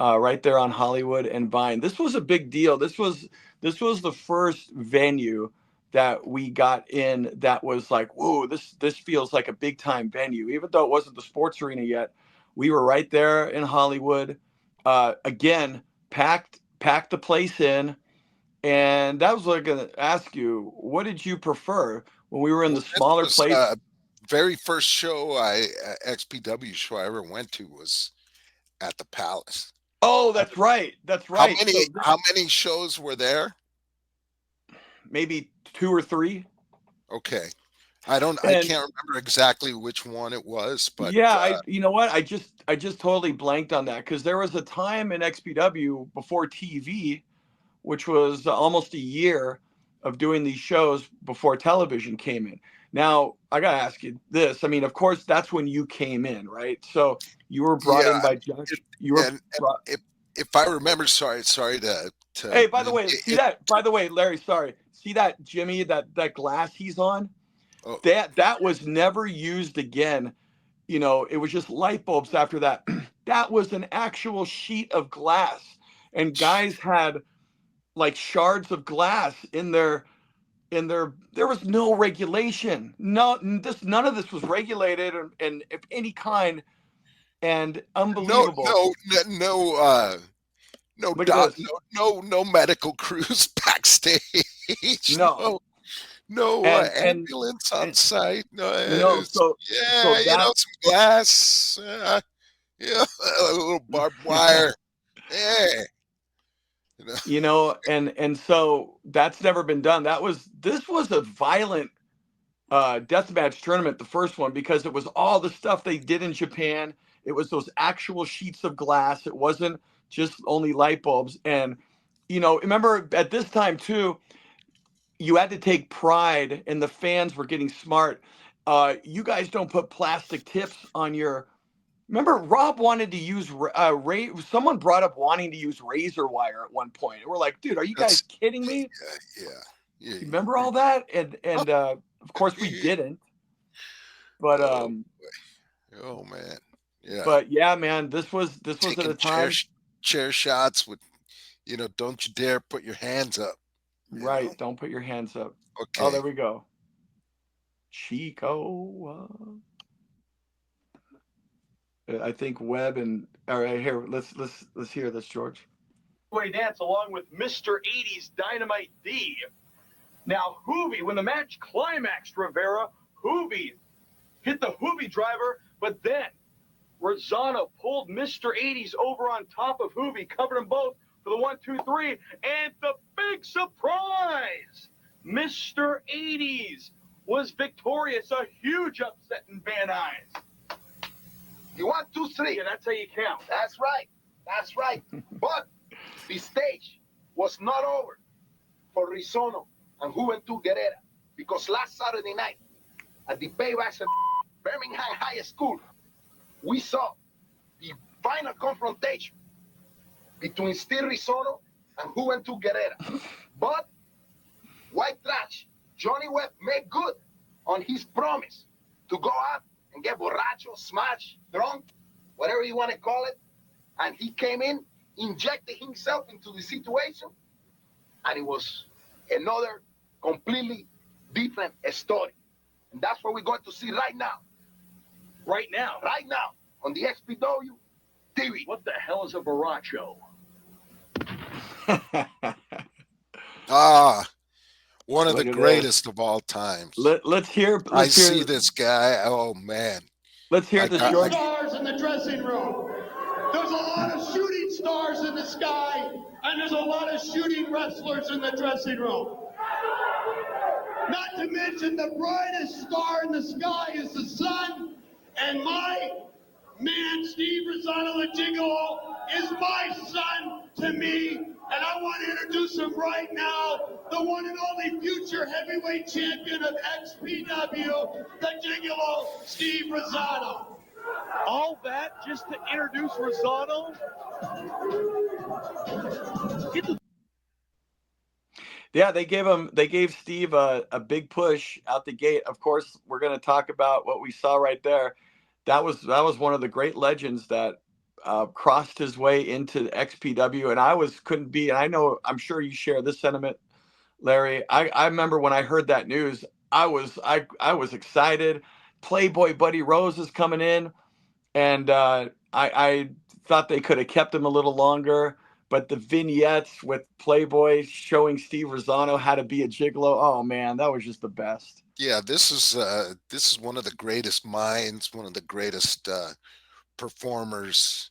right there on Hollywood and Vine. This was a big deal. This was the first venue that we got in that was like, whoa, this feels like a big time venue, even though it wasn't the sports arena yet. We were right there in Hollywood. Again, packed the place in. And that was what I'm going to ask you. What did you prefer when we were in the smaller place? Very first show XPW show I ever went to was at the Palace. Oh, that's right. That's right. How many shows were there? Maybe 2 or 3. Okay. I can't remember exactly which one it was, but yeah, you know what? I just totally blanked on that because there was a time in XPW before TV, which was almost a year of doing these shows before television came in. Now, I got to ask you this. I mean, of course, that's when you came in, right? So you were brought in by Josh. If I remember, sorry to. Hey, by the way, Larry, sorry. See that, Jimmy, that glass he's on? Oh. That was never used again. You know, it was just light bulbs after that. That was an actual sheet of glass. And guys had like shards of glass in their there was no regulation. None of this was regulated and of any kind, and unbelievable. No medical crews backstage. No ambulance on site. Some glass. A little barbed wire. Yeah. And so that's never been done. This was a violent deathmatch tournament, the first one, because it was all the stuff they did in Japan. It was those actual sheets of glass. It wasn't just only light bulbs. And remember at this time too, you had to take pride, and the fans were getting smart. You guys don't put plastic tips on your. Remember, Rob wanted to use someone brought up wanting to use razor wire at one point. And we're like, dude, are you guys kidding me? Yeah. You remember all that? And of course we didn't. But oh man, yeah. But yeah, man, this was at a time. Chair shots with, don't you dare put your hands up. Right, don't put your hands up. Okay. Oh, there we go. Chico. I think Webb and all right here. Let's hear this, George. Way dance along with Mr. 80's Dynamite D. Now Hoovy, when the match climaxed, Rivera, Hoovy hit the Hoovy driver, but then Rosano pulled Mr. 80's over on top of Hoovy, covered them both for the 1, 2, 3, and the big surprise, Mr. 80's was victorious. A huge upset in Van Nuys. You 1, 2, 3. Yeah, that's how you count. That's right. But the stage was not over for Rizono and Juventud Guerrera, because last Saturday night at the Payback Birmingham High School, we saw the final confrontation between Steve Rizono and Juventud Guerrera. But White Trash, Johnny Webb, made good on his promise to go out and get borracho, smash, drunk, whatever you want to call it. And he came in, injected himself into the situation, and it was another completely different story. And that's what we're going to see right now. Right now on the XPW TV. What the hell is a borracho? One of the greatest of all times. Let's hear. I see this guy. Oh man. Let's hear this, George. Stars in the dressing room. There's a lot of shooting stars in the sky, and there's a lot of shooting wrestlers in the dressing room. Not to mention the brightest star in the sky is the sun, and my man, Steve Rosano, the Gigolo, is my son to me, and I want to introduce him right now, the one and only future heavyweight champion of XPW, the Gigolo, Steve Rosano. All that just to introduce Rosano? Yeah, they gave Steve a big push out the gate. Of course, we're going to talk about what we saw right there. That was one of the great legends that crossed his way into XPW, and I'm sure you share this sentiment, Larry. I remember when I heard that news, I was excited. Playboy Buddy Rose is coming in, and I thought they could have kept him a little longer. But the vignettes with Playboy showing Steve Rosano how to be a gigolo, oh man, that was just the best. Yeah, this is one of the greatest minds, one of the greatest performers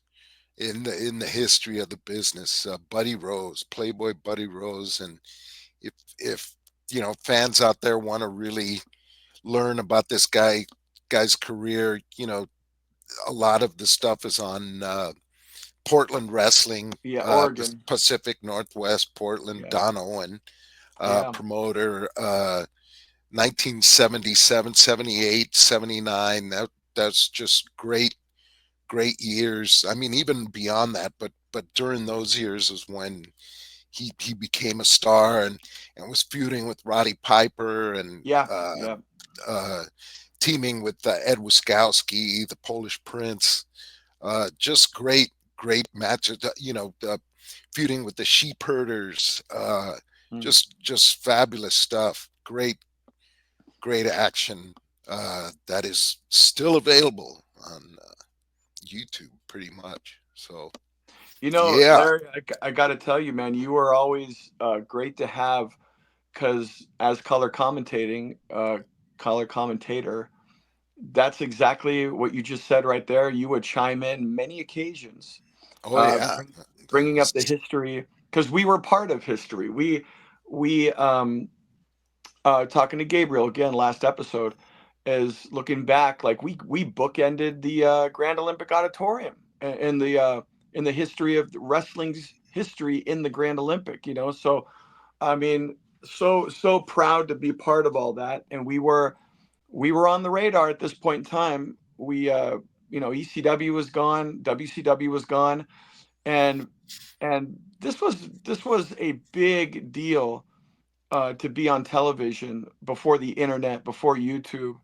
in the history of the business. Buddy Rose, Playboy Buddy Rose, and if fans out there want to really learn about this guy's career, a lot of the stuff is on Portland Wrestling, Oregon, Pacific Northwest, Portland, Don Owen, promoter, 1977, 78, 79. That's just great years. I mean, even beyond that, but during those years is when he became a star and was feuding with Roddy Piper and teaming with Ed Wiskowski, the Polish Prince. Just great matches, feuding with the Sheep Herders, just fabulous stuff. Great action that is still available on YouTube pretty much. So, Larry, I got to tell you, man, you were always great to have, because as color commentator, that's exactly what you just said right there. You would chime in many occasions. Bringing up the history, because we were part of history. We talking to Gabriel again last episode, is looking back, like we bookended the Grand Olympic Auditorium in the history of wrestling's history in the Grand Olympic. So I mean, so proud to be part of all that, and we were on the radar at this point in time. We ECW was gone, WCW was gone, and this was a big deal to be on television before the internet, before YouTube.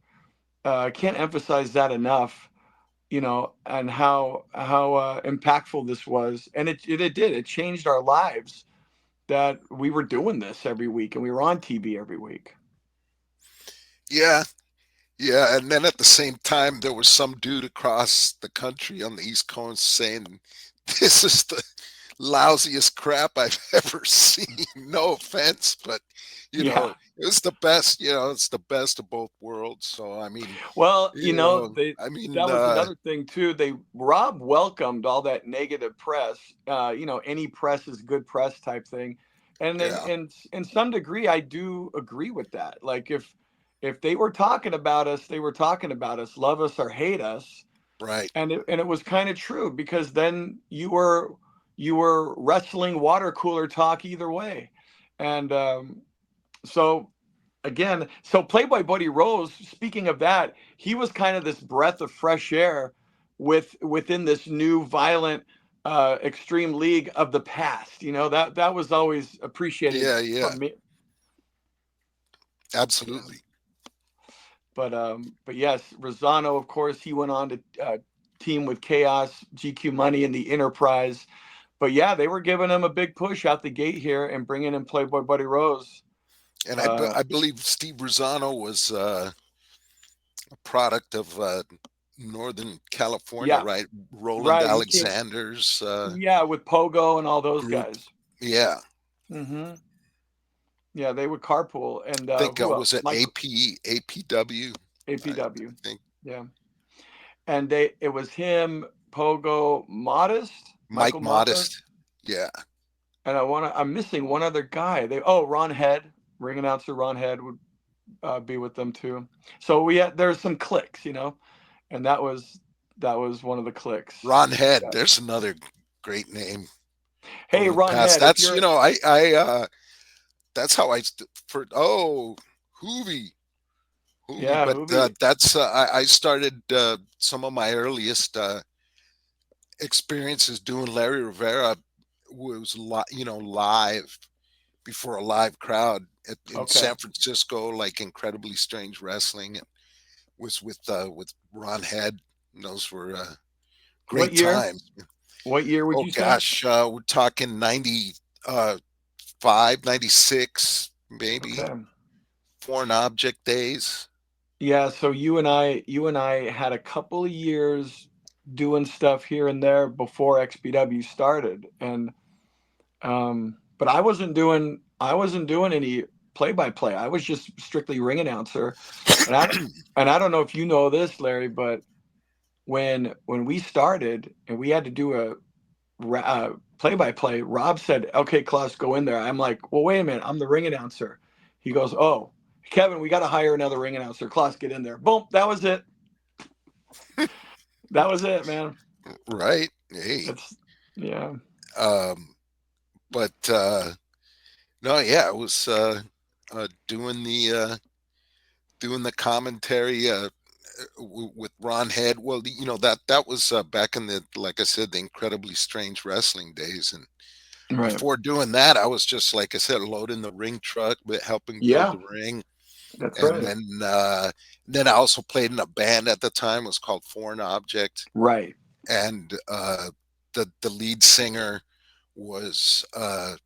I can't emphasize that enough, and how impactful this was, and it changed our lives, that we were doing this every week and we were on TV every week. Yeah, and then at the same time, there was some dude across the country on the East Coast saying, "This is the lousiest crap I've ever seen." No offense, but it was the best. It's the best of both worlds. So I mean, well, that was another thing too. Rob welcomed all that negative press. Any press is good press type thing, and in some degree, I do agree with that. Like if they were talking about us, they were talking about us, love us or hate us. Right. And it was kind of true, because then you were wrestling water cooler talk either way. And so Playboy Buddy Rose, speaking of that, he was kind of this breath of fresh air within this new violent extreme league of the past. That was always appreciated from me. Absolutely. But yes, Rosano, of course, he went on to team with Chaos, GQ Money, and the Enterprise. But yeah, they were giving him a big push out the gate here and bringing in Playboy Buddy Rose. And I believe Steve Rosano was a product of Northern California, right? Roland Alexander's. With Pogo and all those guys. Yeah. Mm-hmm. Yeah, they would carpool. And I think was it APW? APW. I think. Yeah. And it was him, Pogo, Modest, Mike Modest. Yeah. And I'm missing one other guy. Ron Head, ring announcer Ron Head would be with them too. So there's some clicks, and that was one of the clicks. Ron Head. Yeah. There's another great name. Hey, Ron past. Head. That's I that's how Hoovy. Yeah, But Hoovy. that's I started some of my earliest experiences doing Larry Rivera was live before a live crowd in San Francisco, like Incredibly Strange Wrestling, and was with Ron Head. And those were great What year? times. What year would you say? Gosh, we're talking 95, 96, maybe. Okay. Foreign Object days. Yeah, so you and I had a couple of years doing stuff here and there before XPW started, and but I wasn't doing any play-by-play. I was just strictly ring announcer, and I don't know if you know this, Larry, but when we started and we had to do a play-by-play, Rob said, "Okay, Kloss, go in there." I'm like, "Well, wait a minute, I'm the ring announcer." He goes, "Oh, Kevin, we got to hire another ring announcer. Kloss, get in there." Boom, that was it. That was it, man. Right. Hey. Yeah. But no, yeah, it was doing the commentary with Ron Head. Well, that was back in the, like I said, the Incredibly Strange Wrestling days, and before doing that, I was just, like I said, loading the ring truck, but helping build the ring. That's and right. then I also played in a band at the time. It was called Foreign Object. Right. And the lead singer was a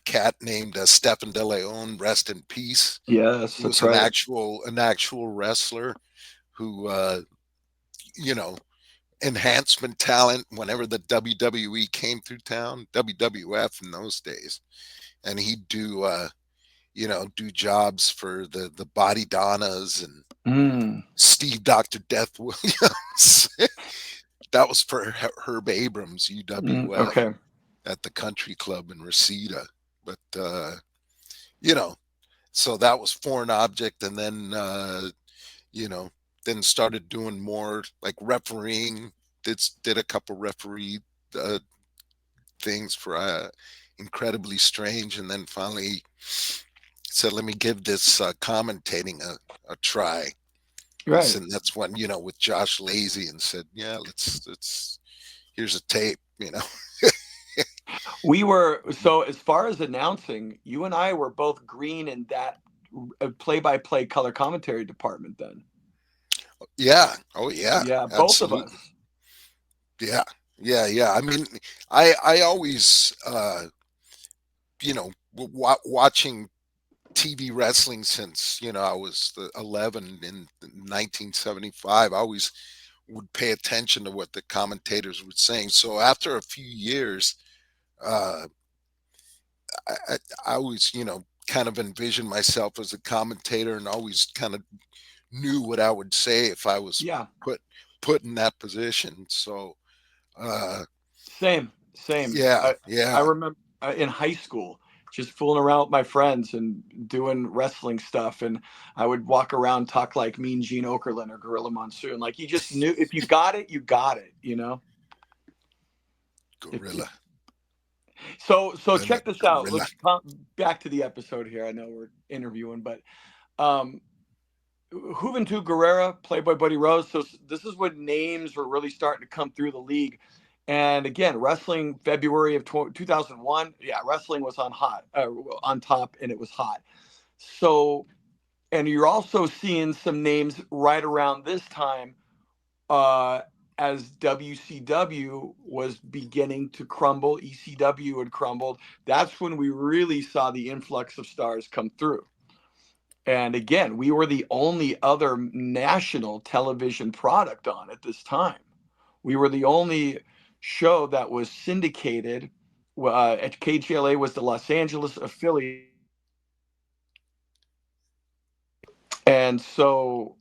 cat named Stefan De Leon, rest in peace. Yes, he was that's an actual wrestler who enhancement talent whenever the WWE came through town, WWF in those days, and he'd do jobs for the Body Donnas and Steve Dr. Death Williams. That was for Herb Abrams, UWF, at the Country Club in Reseda. But so that was Foreign Object, and then then started doing more like refereeing. Did a couple referee things for Incredibly Strange, and then finally said, "Let me give this commentating a try." Right. And that's when, with Josh Lazy, and said, "Yeah, let's here's a tape." We were, so as far as announcing, you and I were both green in that play-by-play color commentary department then. Yeah. Oh yeah. Yeah, Absolutely. both of us. Yeah. I mean, I always watching TV wrestling since I was 11 in 1975. I always would pay attention to what the commentators were saying. So after a few years, I always kind of envisioned myself as a commentator, and always kind of knew what I would say if I was put in that position. So same. Yeah. I remember in high school just fooling around with my friends and doing wrestling stuff, and I would walk around, talk like Mean Gene Okerlund or Gorilla Monsoon. Like, you just knew if you got it, you got it, Gorilla. So check this out. Let's come back to the episode here. I know we're interviewing, but Juventud Guerrera, Playboy Buddy Rose. So this is when names were really starting to come through the league. And again, wrestling, February of 2001. Yeah, wrestling was on top, and it was hot. So, and you're also seeing some names right around this time as WCW was beginning to crumble. ECW had crumbled. That's when we really saw the influx of stars come through. And again, we were the only other national television product on at this time. We were the only show that was syndicated. At KGLA was the Los Angeles affiliate. And so,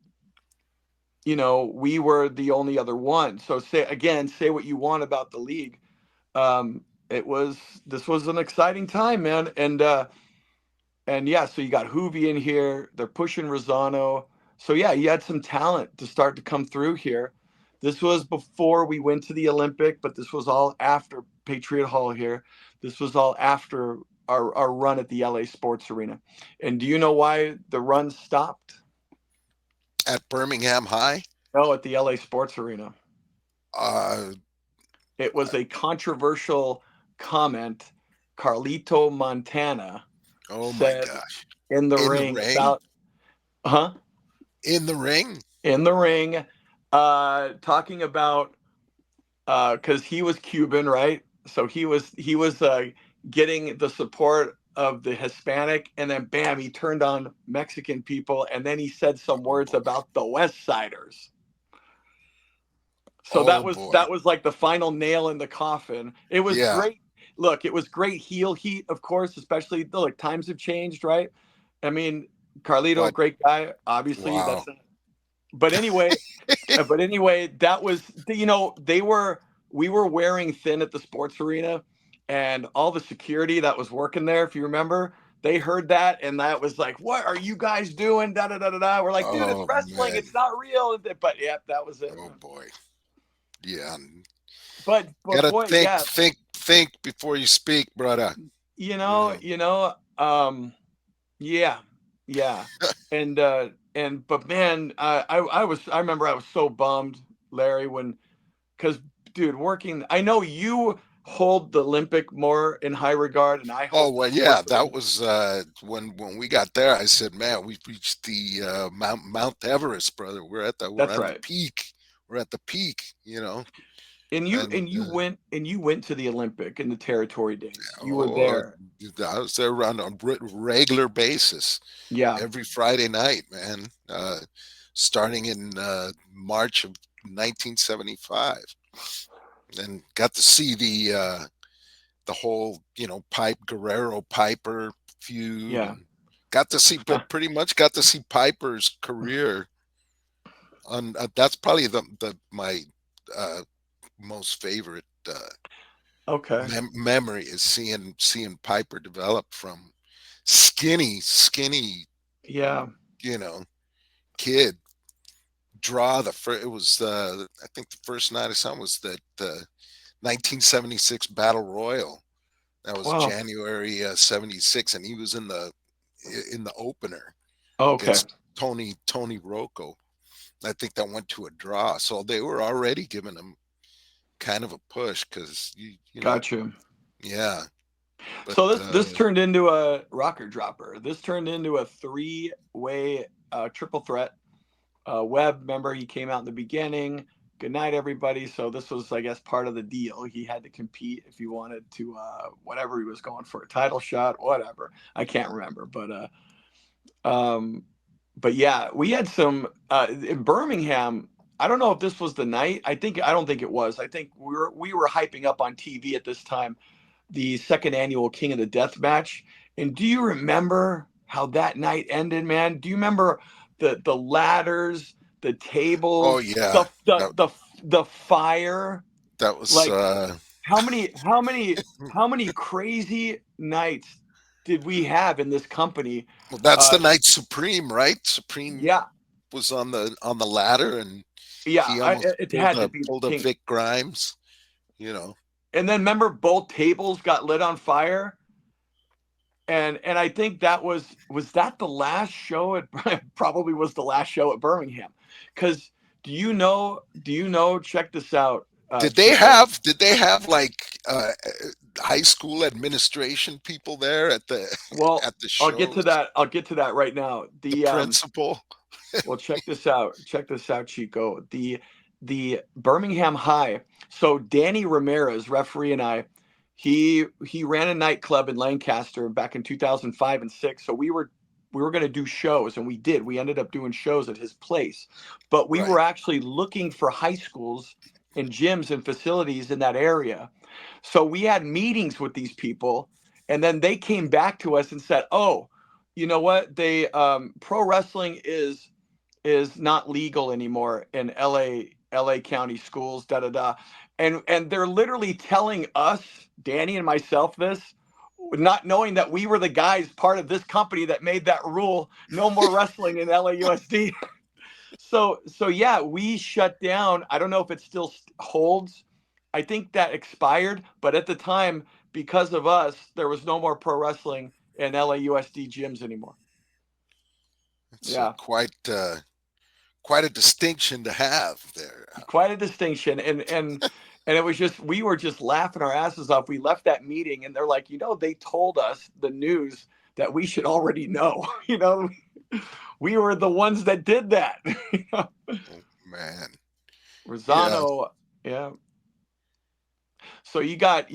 we were the only other one. So say what you want about the league. This was an exciting time, man. And yeah, so you got Hoovy in here. They're pushing Rosano. So yeah, you had some talent to start to come through here. This was before we went to the Olympic, but this was all after Patriot Hall here. This was all after our run at the LA Sports Arena. And do you know why the run stopped? At Birmingham High? No, at the LA Sports Arena. Uh, It was a controversial comment. Carlito Montana said my gosh. in the ring about, In the ring? In the ring, talking about, because he was Cuban, right? So he was getting the support of the Hispanic, and then bam, he turned on Mexican people, and then he said some words about the West Siders. So that was like the final nail in the coffin. It was great. Look, it was great heel heat, of course, especially like times have changed, right? I mean, Carlito, great guy, obviously. Wow. But anyway, that was, we were wearing thin at the sports arena, and all the security that was working there, if you remember, they heard that, and that was like, what are you guys doing? Da da da da da. We're like, dude, it's wrestling. Man. It's not real. But yeah, that was it. Oh boy. Yeah. But gotta think before you speak, brother. Yeah. But man, I remember I was so bummed, Larry, because dude, I know you hold the Olympic more in high regard, and I hold. Oh well, yeah, that was when we got there. I said, man, we've reached the Mount Everest, brother. We're at the peak. We're at the peak, And you went to the Olympic in the territory days. You were there. I was there around on a regular basis. Yeah. Every Friday night, man. Starting in March of 1975, and got to see the whole Guerrero Piper feud. Yeah. Got to see pretty much Piper's career. That's probably my most favorite memory is seeing Piper develop from skinny kid draw the first. It was I think the first night I saw him was the 1976 Battle Royal. That was January 76, and he was in the opener against Tony Rocco. I think that went to a draw, so they were already giving him kind of a push because you Gotcha. Yeah. But, so this turned into a rocker dropper. This turned into a 3-way triple threat. Webb, remember, he came out in the beginning. Good night, everybody. So this was, I guess, part of the deal. He had to compete if he wanted to, whatever he was going for, a title shot, whatever. I can't remember, but yeah, we had some in Birmingham. I don't know if this was the night. I don't think it was. I think we were hyping up on TV at this time the second annual King of the Death match. And do you remember how that night ended, man? Do you remember the ladders, the tables? Oh yeah, the fire. That was like how many crazy nights did we have in this company? Well, that's the night Supreme, right? Supreme, was on the ladder, and it had to be pulled a Vic Grimes, And then remember, both tables got lit on fire, and I think that was that the last show? It probably was the last show at Birmingham, because do you know? Check this out. Did they have like high school administration people there at the show? I'll get to that right now. The principal. Well, check this out, Chico. The Birmingham High. So Danny Ramirez, referee, and I, he ran a nightclub in Lancaster back in 2005 and 6. So we were going to do shows, and we did. We ended up doing shows at his place, but we were actually looking for high schools and gyms and facilities in that area. So we had meetings with these people, and then they came back to us and said, "Oh, you know what? They pro wrestling is not legal anymore in LA County schools, da da da." And they're literally telling us, Danny and myself, this, not knowing that we were the guys part of this company that made that rule, no more wrestling in LAUSD. So yeah, we shut down. I don't know if it still holds. I think that expired, but at the time, because of us, there was no more pro wrestling in LAUSD gyms anymore. It's quite a distinction to have there. Quite a distinction, and it was just, we were just laughing our asses off. We left that meeting, and they're like, they told us the news that we should already know. We were the ones that did that. Oh, man, Rosano, yeah. So you got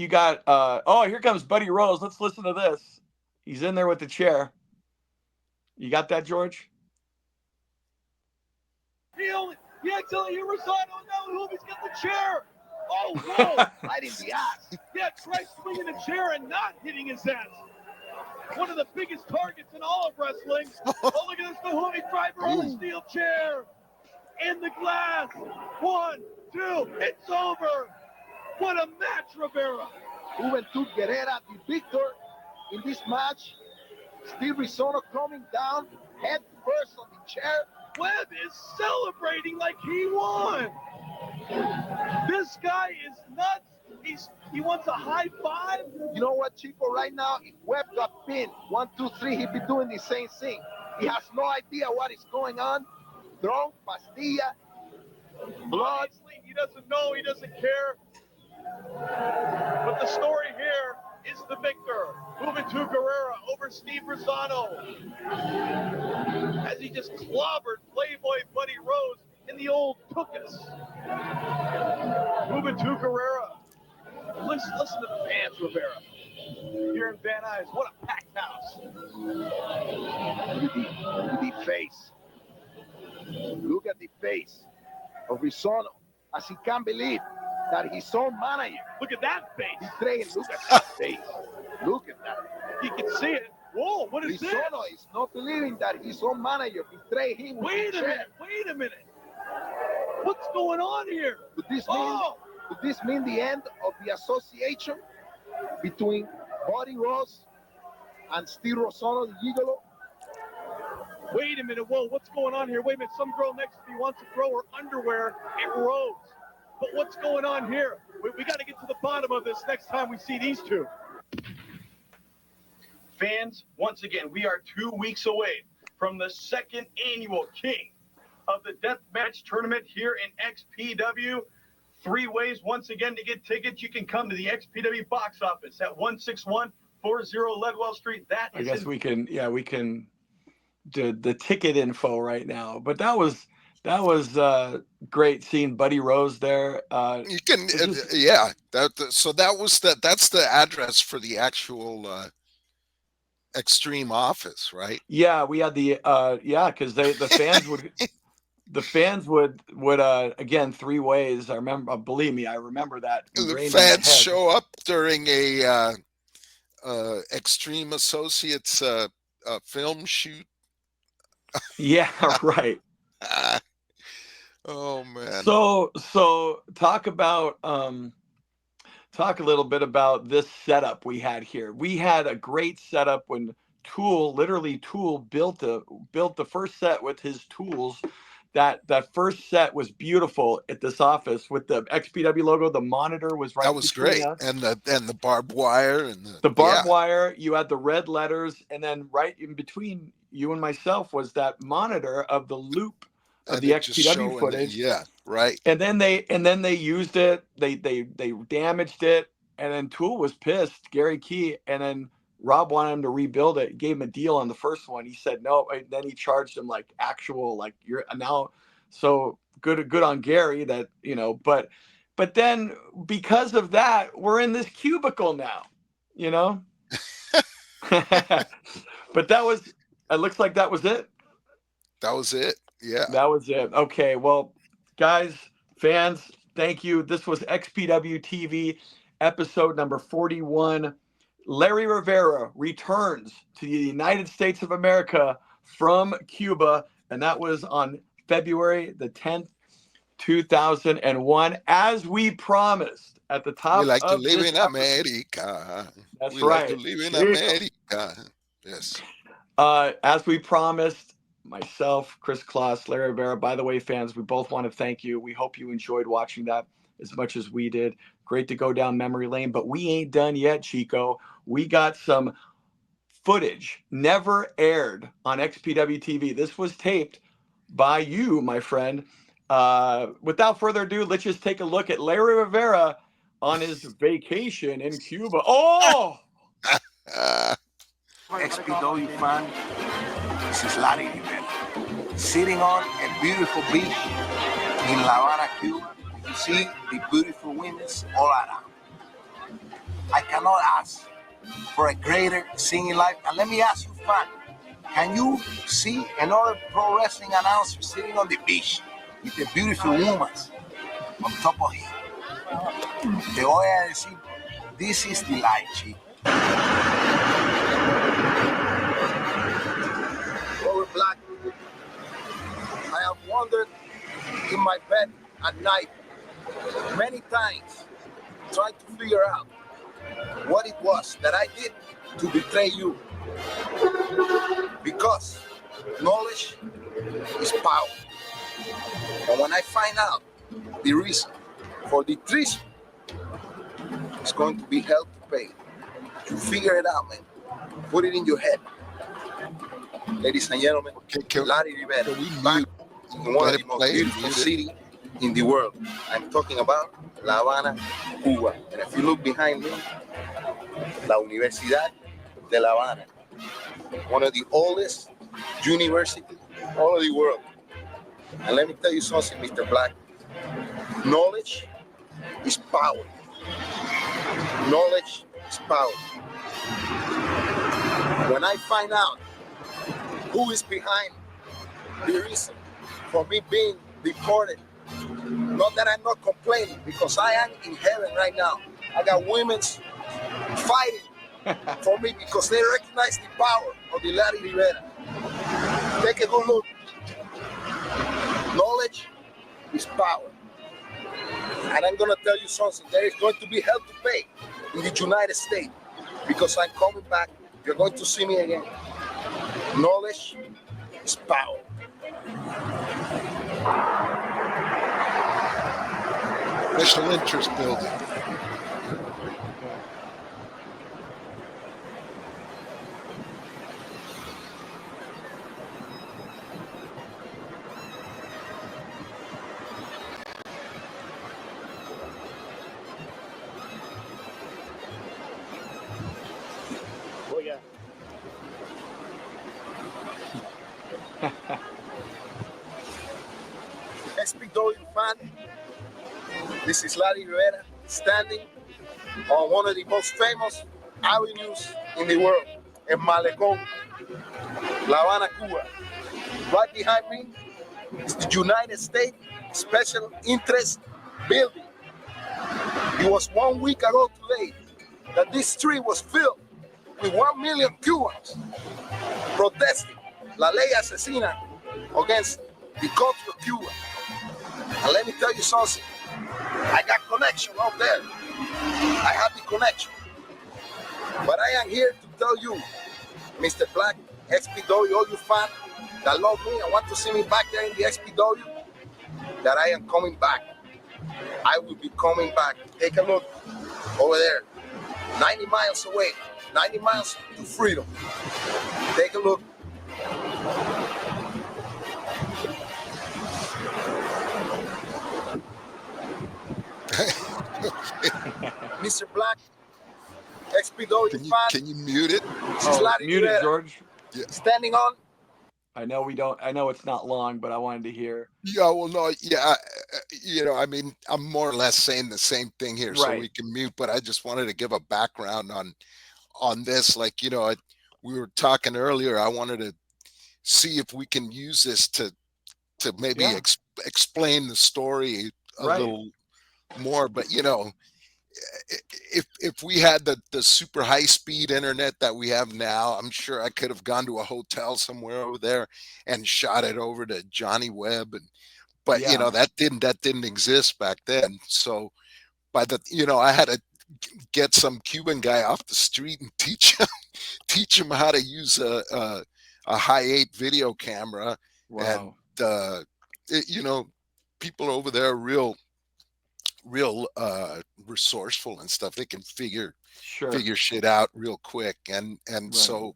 oh, here comes Buddy Rose. Let's listen to this. He's in there with the chair. You got that, George? He accidentally hit Rosano. Now Hoovie's got the chair. Oh, whoa. Right in the ass. Yeah, try swinging the chair and not hitting his ass. One of the biggest targets in all of wrestling. Oh, look at this. The Hoovie driver on the steel chair. In the glass. 1, 2. It's over. What a match, Rivera. Juventud Guerrera, the victor in this match. Steve Rizzono coming down head first on the chair. Webb is celebrating like he won. This guy is nuts. He wants a high five. You know what, Chico? Right now, if Webb got pinned 1, 2, 3, he'd be doing the same thing. He has no idea what is going on. Drunk, pastilla, blood. Honestly, he doesn't know. He doesn't care. But the story here is the victor, Juventud Guerrera over Steve Rizzono, as he just clobbered Playboy Buddy Rose in the old Tucas. Juventud Guerrera. Listen to the fans, Rivera. Here in Van Nuys, what a packed house. Look at the face. Look at the face of Rizzono, as he can't believe that his own manager. Look at that face. Betraying. Look at that face. Look at that. You can see it. Whoa, what is this? Rizzono is not believing that his own manager betrayed him. Wait a minute. What's going on here? Could this mean the end of the association between Buddy Rose and Steve Rizzono, the Gigolo? Wait a minute. Whoa, what's going on here? Wait a minute. Some girl next to me wants to throw her underwear at Rose. But what's going on here? We got to get to the bottom of this next time we see these two. Fans, once again, we are 2 weeks away from the second annual King of the Deathmatch Tournament here in XPW. 3 ways, once again, to get tickets. You can come to the XPW box office at 16140 Ledwell Street. I guess we can do the ticket info right now. But that was great seeing Buddy Rose there. You can, yeah. So that's the address for the actual Xtreme office, right? Yeah, we had the because the fans would again 3 ways. I remember, believe me, I remember that. The fans show up during a Xtreme Associates film shoot. Yeah, right. Oh man. So talk a little bit about this setup we had here. We had a great setup when Tool built the first set with his tools. That first set was beautiful at this office with the XPW logo. The monitor was right. That was great, and the barbed wire and the barbed wire. You had the red letters, and then right in between you and myself was that monitor of the loop of the XPW footage. Yeah, right. And then they used it. They damaged it, and then Tool was pissed. Gary Key, and then Rob wanted him to rebuild it. Gave him a deal on the first one. He said no. And then he charged him like actual, like you're now. So good on Gary that, but then because of that, we're in this cubicle now, but it looks like that was it. That was it. Yeah. That was it. Okay. Well, guys, fans, thank you. This was XPW TV episode number 41. Larry Rivera returns to the United States of America from Cuba, and that was on February the 10th, 2001, as we promised at the top. We like to live in America. That's right. We like to live in America. Yes. As we promised, myself, Kris Kloss, Larry Rivera. By the way, fans, we both want to thank you. We hope you enjoyed watching that as much as we did. Great to go down memory lane, but we ain't done yet, Chico. We got some footage never aired on XPW TV. This was taped by you, my friend. Without further ado, let's just take a look at Larry Rivera on his vacation in Cuba. Oh! XPW fan, this is Larry Rivera, sitting on a beautiful beach in La Habana, Cuba. You see the beautiful women all around. I cannot ask for a greater singing life. And let me ask you, fan, can you see another pro wrestling announcer sitting on the beach with a beautiful woman on top of him? Te voy a decir, this is the life, Chico. Robert Black, I have wandered in my bed at night many times trying to figure out what it was that I did to betray you. Because knowledge is power. And when I find out the reason for the treason, it's going to be hell to pay. You figure it out, man. Put it in your head. Ladies and gentlemen, Larry Rivera, back in one of the most beautiful cities in the world. I'm talking about La Habana, Cuba. And if you look behind me, La Universidad de La Habana, one of the oldest universities all over the world. And let me tell you something, Mr. Black. Knowledge is power. Knowledge is power. When I find out who is behind the reason for me being deported, not that I'm not complaining, because I am in heaven right now. I got women fighting for me because they recognize the power of the Larry Rivera. Take a good look. Knowledge is power. And I'm going to tell you something. There is going to be hell to pay in the United States because I'm coming back. You're going to see me again. Knowledge is power. Special interest building. XPW fan, this is Larry Rivera standing on one of the most famous avenues in the world, in Malecón, La Habana, Cuba. Right behind me is the United States Special Interest Building. It was 1 week ago today that this street was filled with 1 million Cubans protesting la ley asesina against the country of Cuba. And let me tell you something, I got connection up there. I have the connection. But I am here to tell you, Mr. Black, XPW, all you fans that love me and want to see me back there in the XPW, that I am coming back. I will be coming back. Take a look over there, 90 miles away, 90 miles to freedom. Take a look. Mr. Black, XPW fan. Can you mute it? Mute it, George. Yeah. Standing on. I know we don't. I know it's not long, but I wanted to hear. Yeah, well, no, yeah, I mean, I'm more or less saying the same thing here, so we can mute. But I just wanted to give a background on this. Like, we were talking earlier. I wanted to see if we can use this to maybe explain the story a little more. But if we had the super high speed internet that we have now, I'm sure I could have gone to a hotel somewhere over there and shot it over to Johnny Webb, but that didn't exist back then. So I had to get some Cuban guy off the street and teach him how to use a high-8 video camera. Wow. And you know, people over there are real resourceful and stuff. They can figure shit out real quick. And so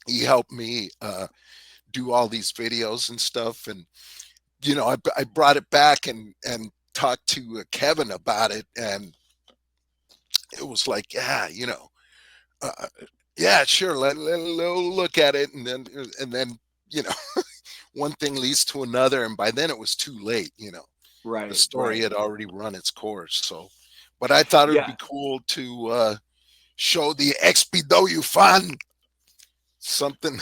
he helped me do all these videos and stuff. And you know, I brought it back and talked to Kevin about it, and it was like, yeah, you know, yeah, sure, let look at it. And then you know, one thing leads to another, and by then it was too late, you know. The story had already run its course. So, but I thought it'd be cool to show the XPW fan something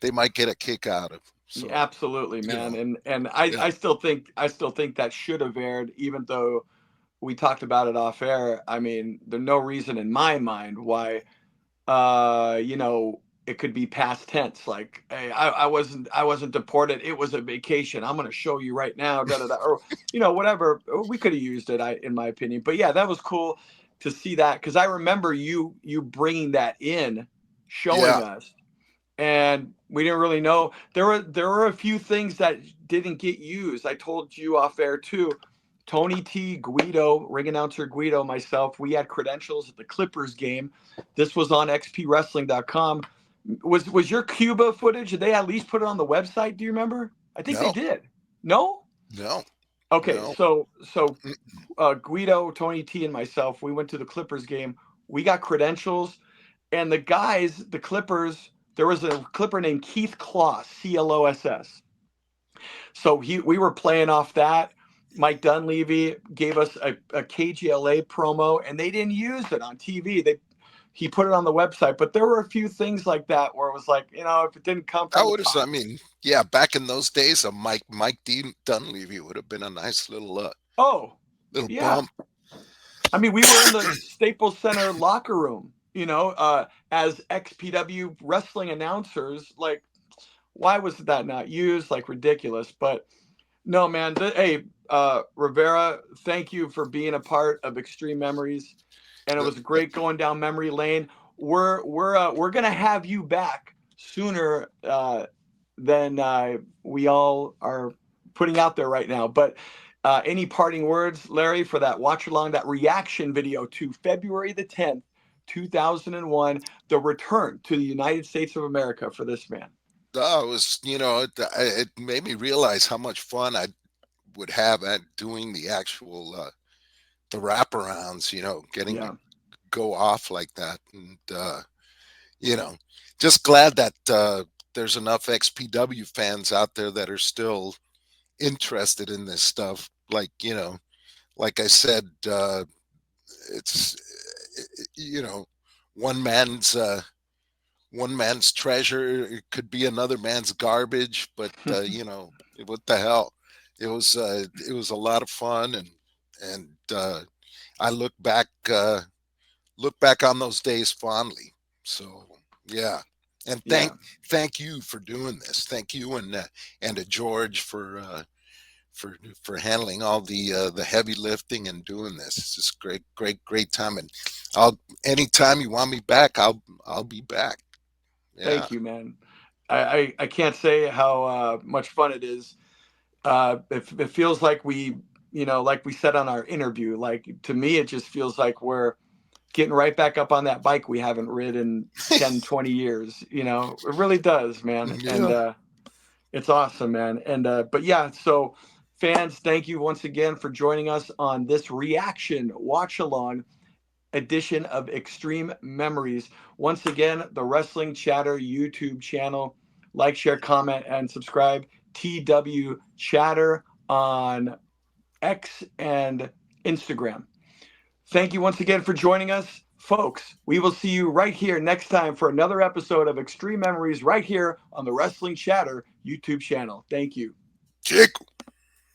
they might get a kick out of. So, absolutely, man. And I still think that should have aired, even though we talked about it off air. I mean, there's no reason in my mind why you know, it could be past tense. Like, hey, I wasn't deported. It was a vacation. I'm going to show you right now. Da, da, da, or, you know, whatever. We could have used it, in my opinion. But yeah, that was cool to see that, because I remember you bringing that in, showing us, and we didn't really know. There were a few things that didn't get used. I told you off air too. Tony T, Guido, ring announcer Guido, myself, we had credentials at the Clippers game. This was on xpwrestling.com. Was your Cuba footage? Did they at least put it on the website? Do you remember? I think they did. No? No. Okay, no. So Guido, Tony T, and myself, we went to the Clippers game. We got credentials, and the guys, the Clippers, there was a Clipper named Keith Kloss, CLOSS. So we were playing off that. Mike Dunleavy gave us a KGLA promo, and they didn't use it on TV. He put it on the website, but there were a few things like that where it was like, you know, if it didn't come from I mean, yeah, back in those days, a Mike D Dunleavy would have been a nice little bump. I mean, we were in the Staples Center locker room, you know, as XPW wrestling announcers. Like, why was that not used? Like, ridiculous. But no, man. Hey, Rivera, thank you for being a part of Xtreme Memories, and it was great going down memory lane. We're gonna have you back sooner than we all are putting out there right now. But any parting words, Larry, for that watch along, that reaction video to February the 10th, 2001, the return to the United States of America for this man? It was, you know, it made me realize how much fun I would have at doing the actual the wraparounds, you know, getting to go off like that. And you know, just glad that there's enough XPW fans out there that are still interested in this stuff. Like, you know, like I said, it's, you know, one man's treasure, it could be another man's garbage, but you know, what the hell. It was a lot of fun, and I look back on those days fondly. So yeah, and thank you for doing this. Thank you and to George for handling all the heavy lifting and doing this. It's just great time. And anytime you want me back, I'll be back. Yeah. Thank you, man. I can't say how much fun it is. It feels like we, you know, like we said on our interview, like, to me, it just feels like we're getting right back up on that bike we haven't ridden in 10, 20 years. You know, it really does, man. Yeah. And it's awesome, man. And but yeah, so fans, thank you once again for joining us on this reaction watch along edition of Xtreme Memories. Once again, the Wrestling Chatter YouTube channel. Like, share, comment, and subscribe. TW Chatter on X and Instagram. Thank you once again for joining us, folks. We will see you right here next time for another episode of Xtreme Memories right here on the Wrestling Chatter YouTube channel. Thank you. Chico.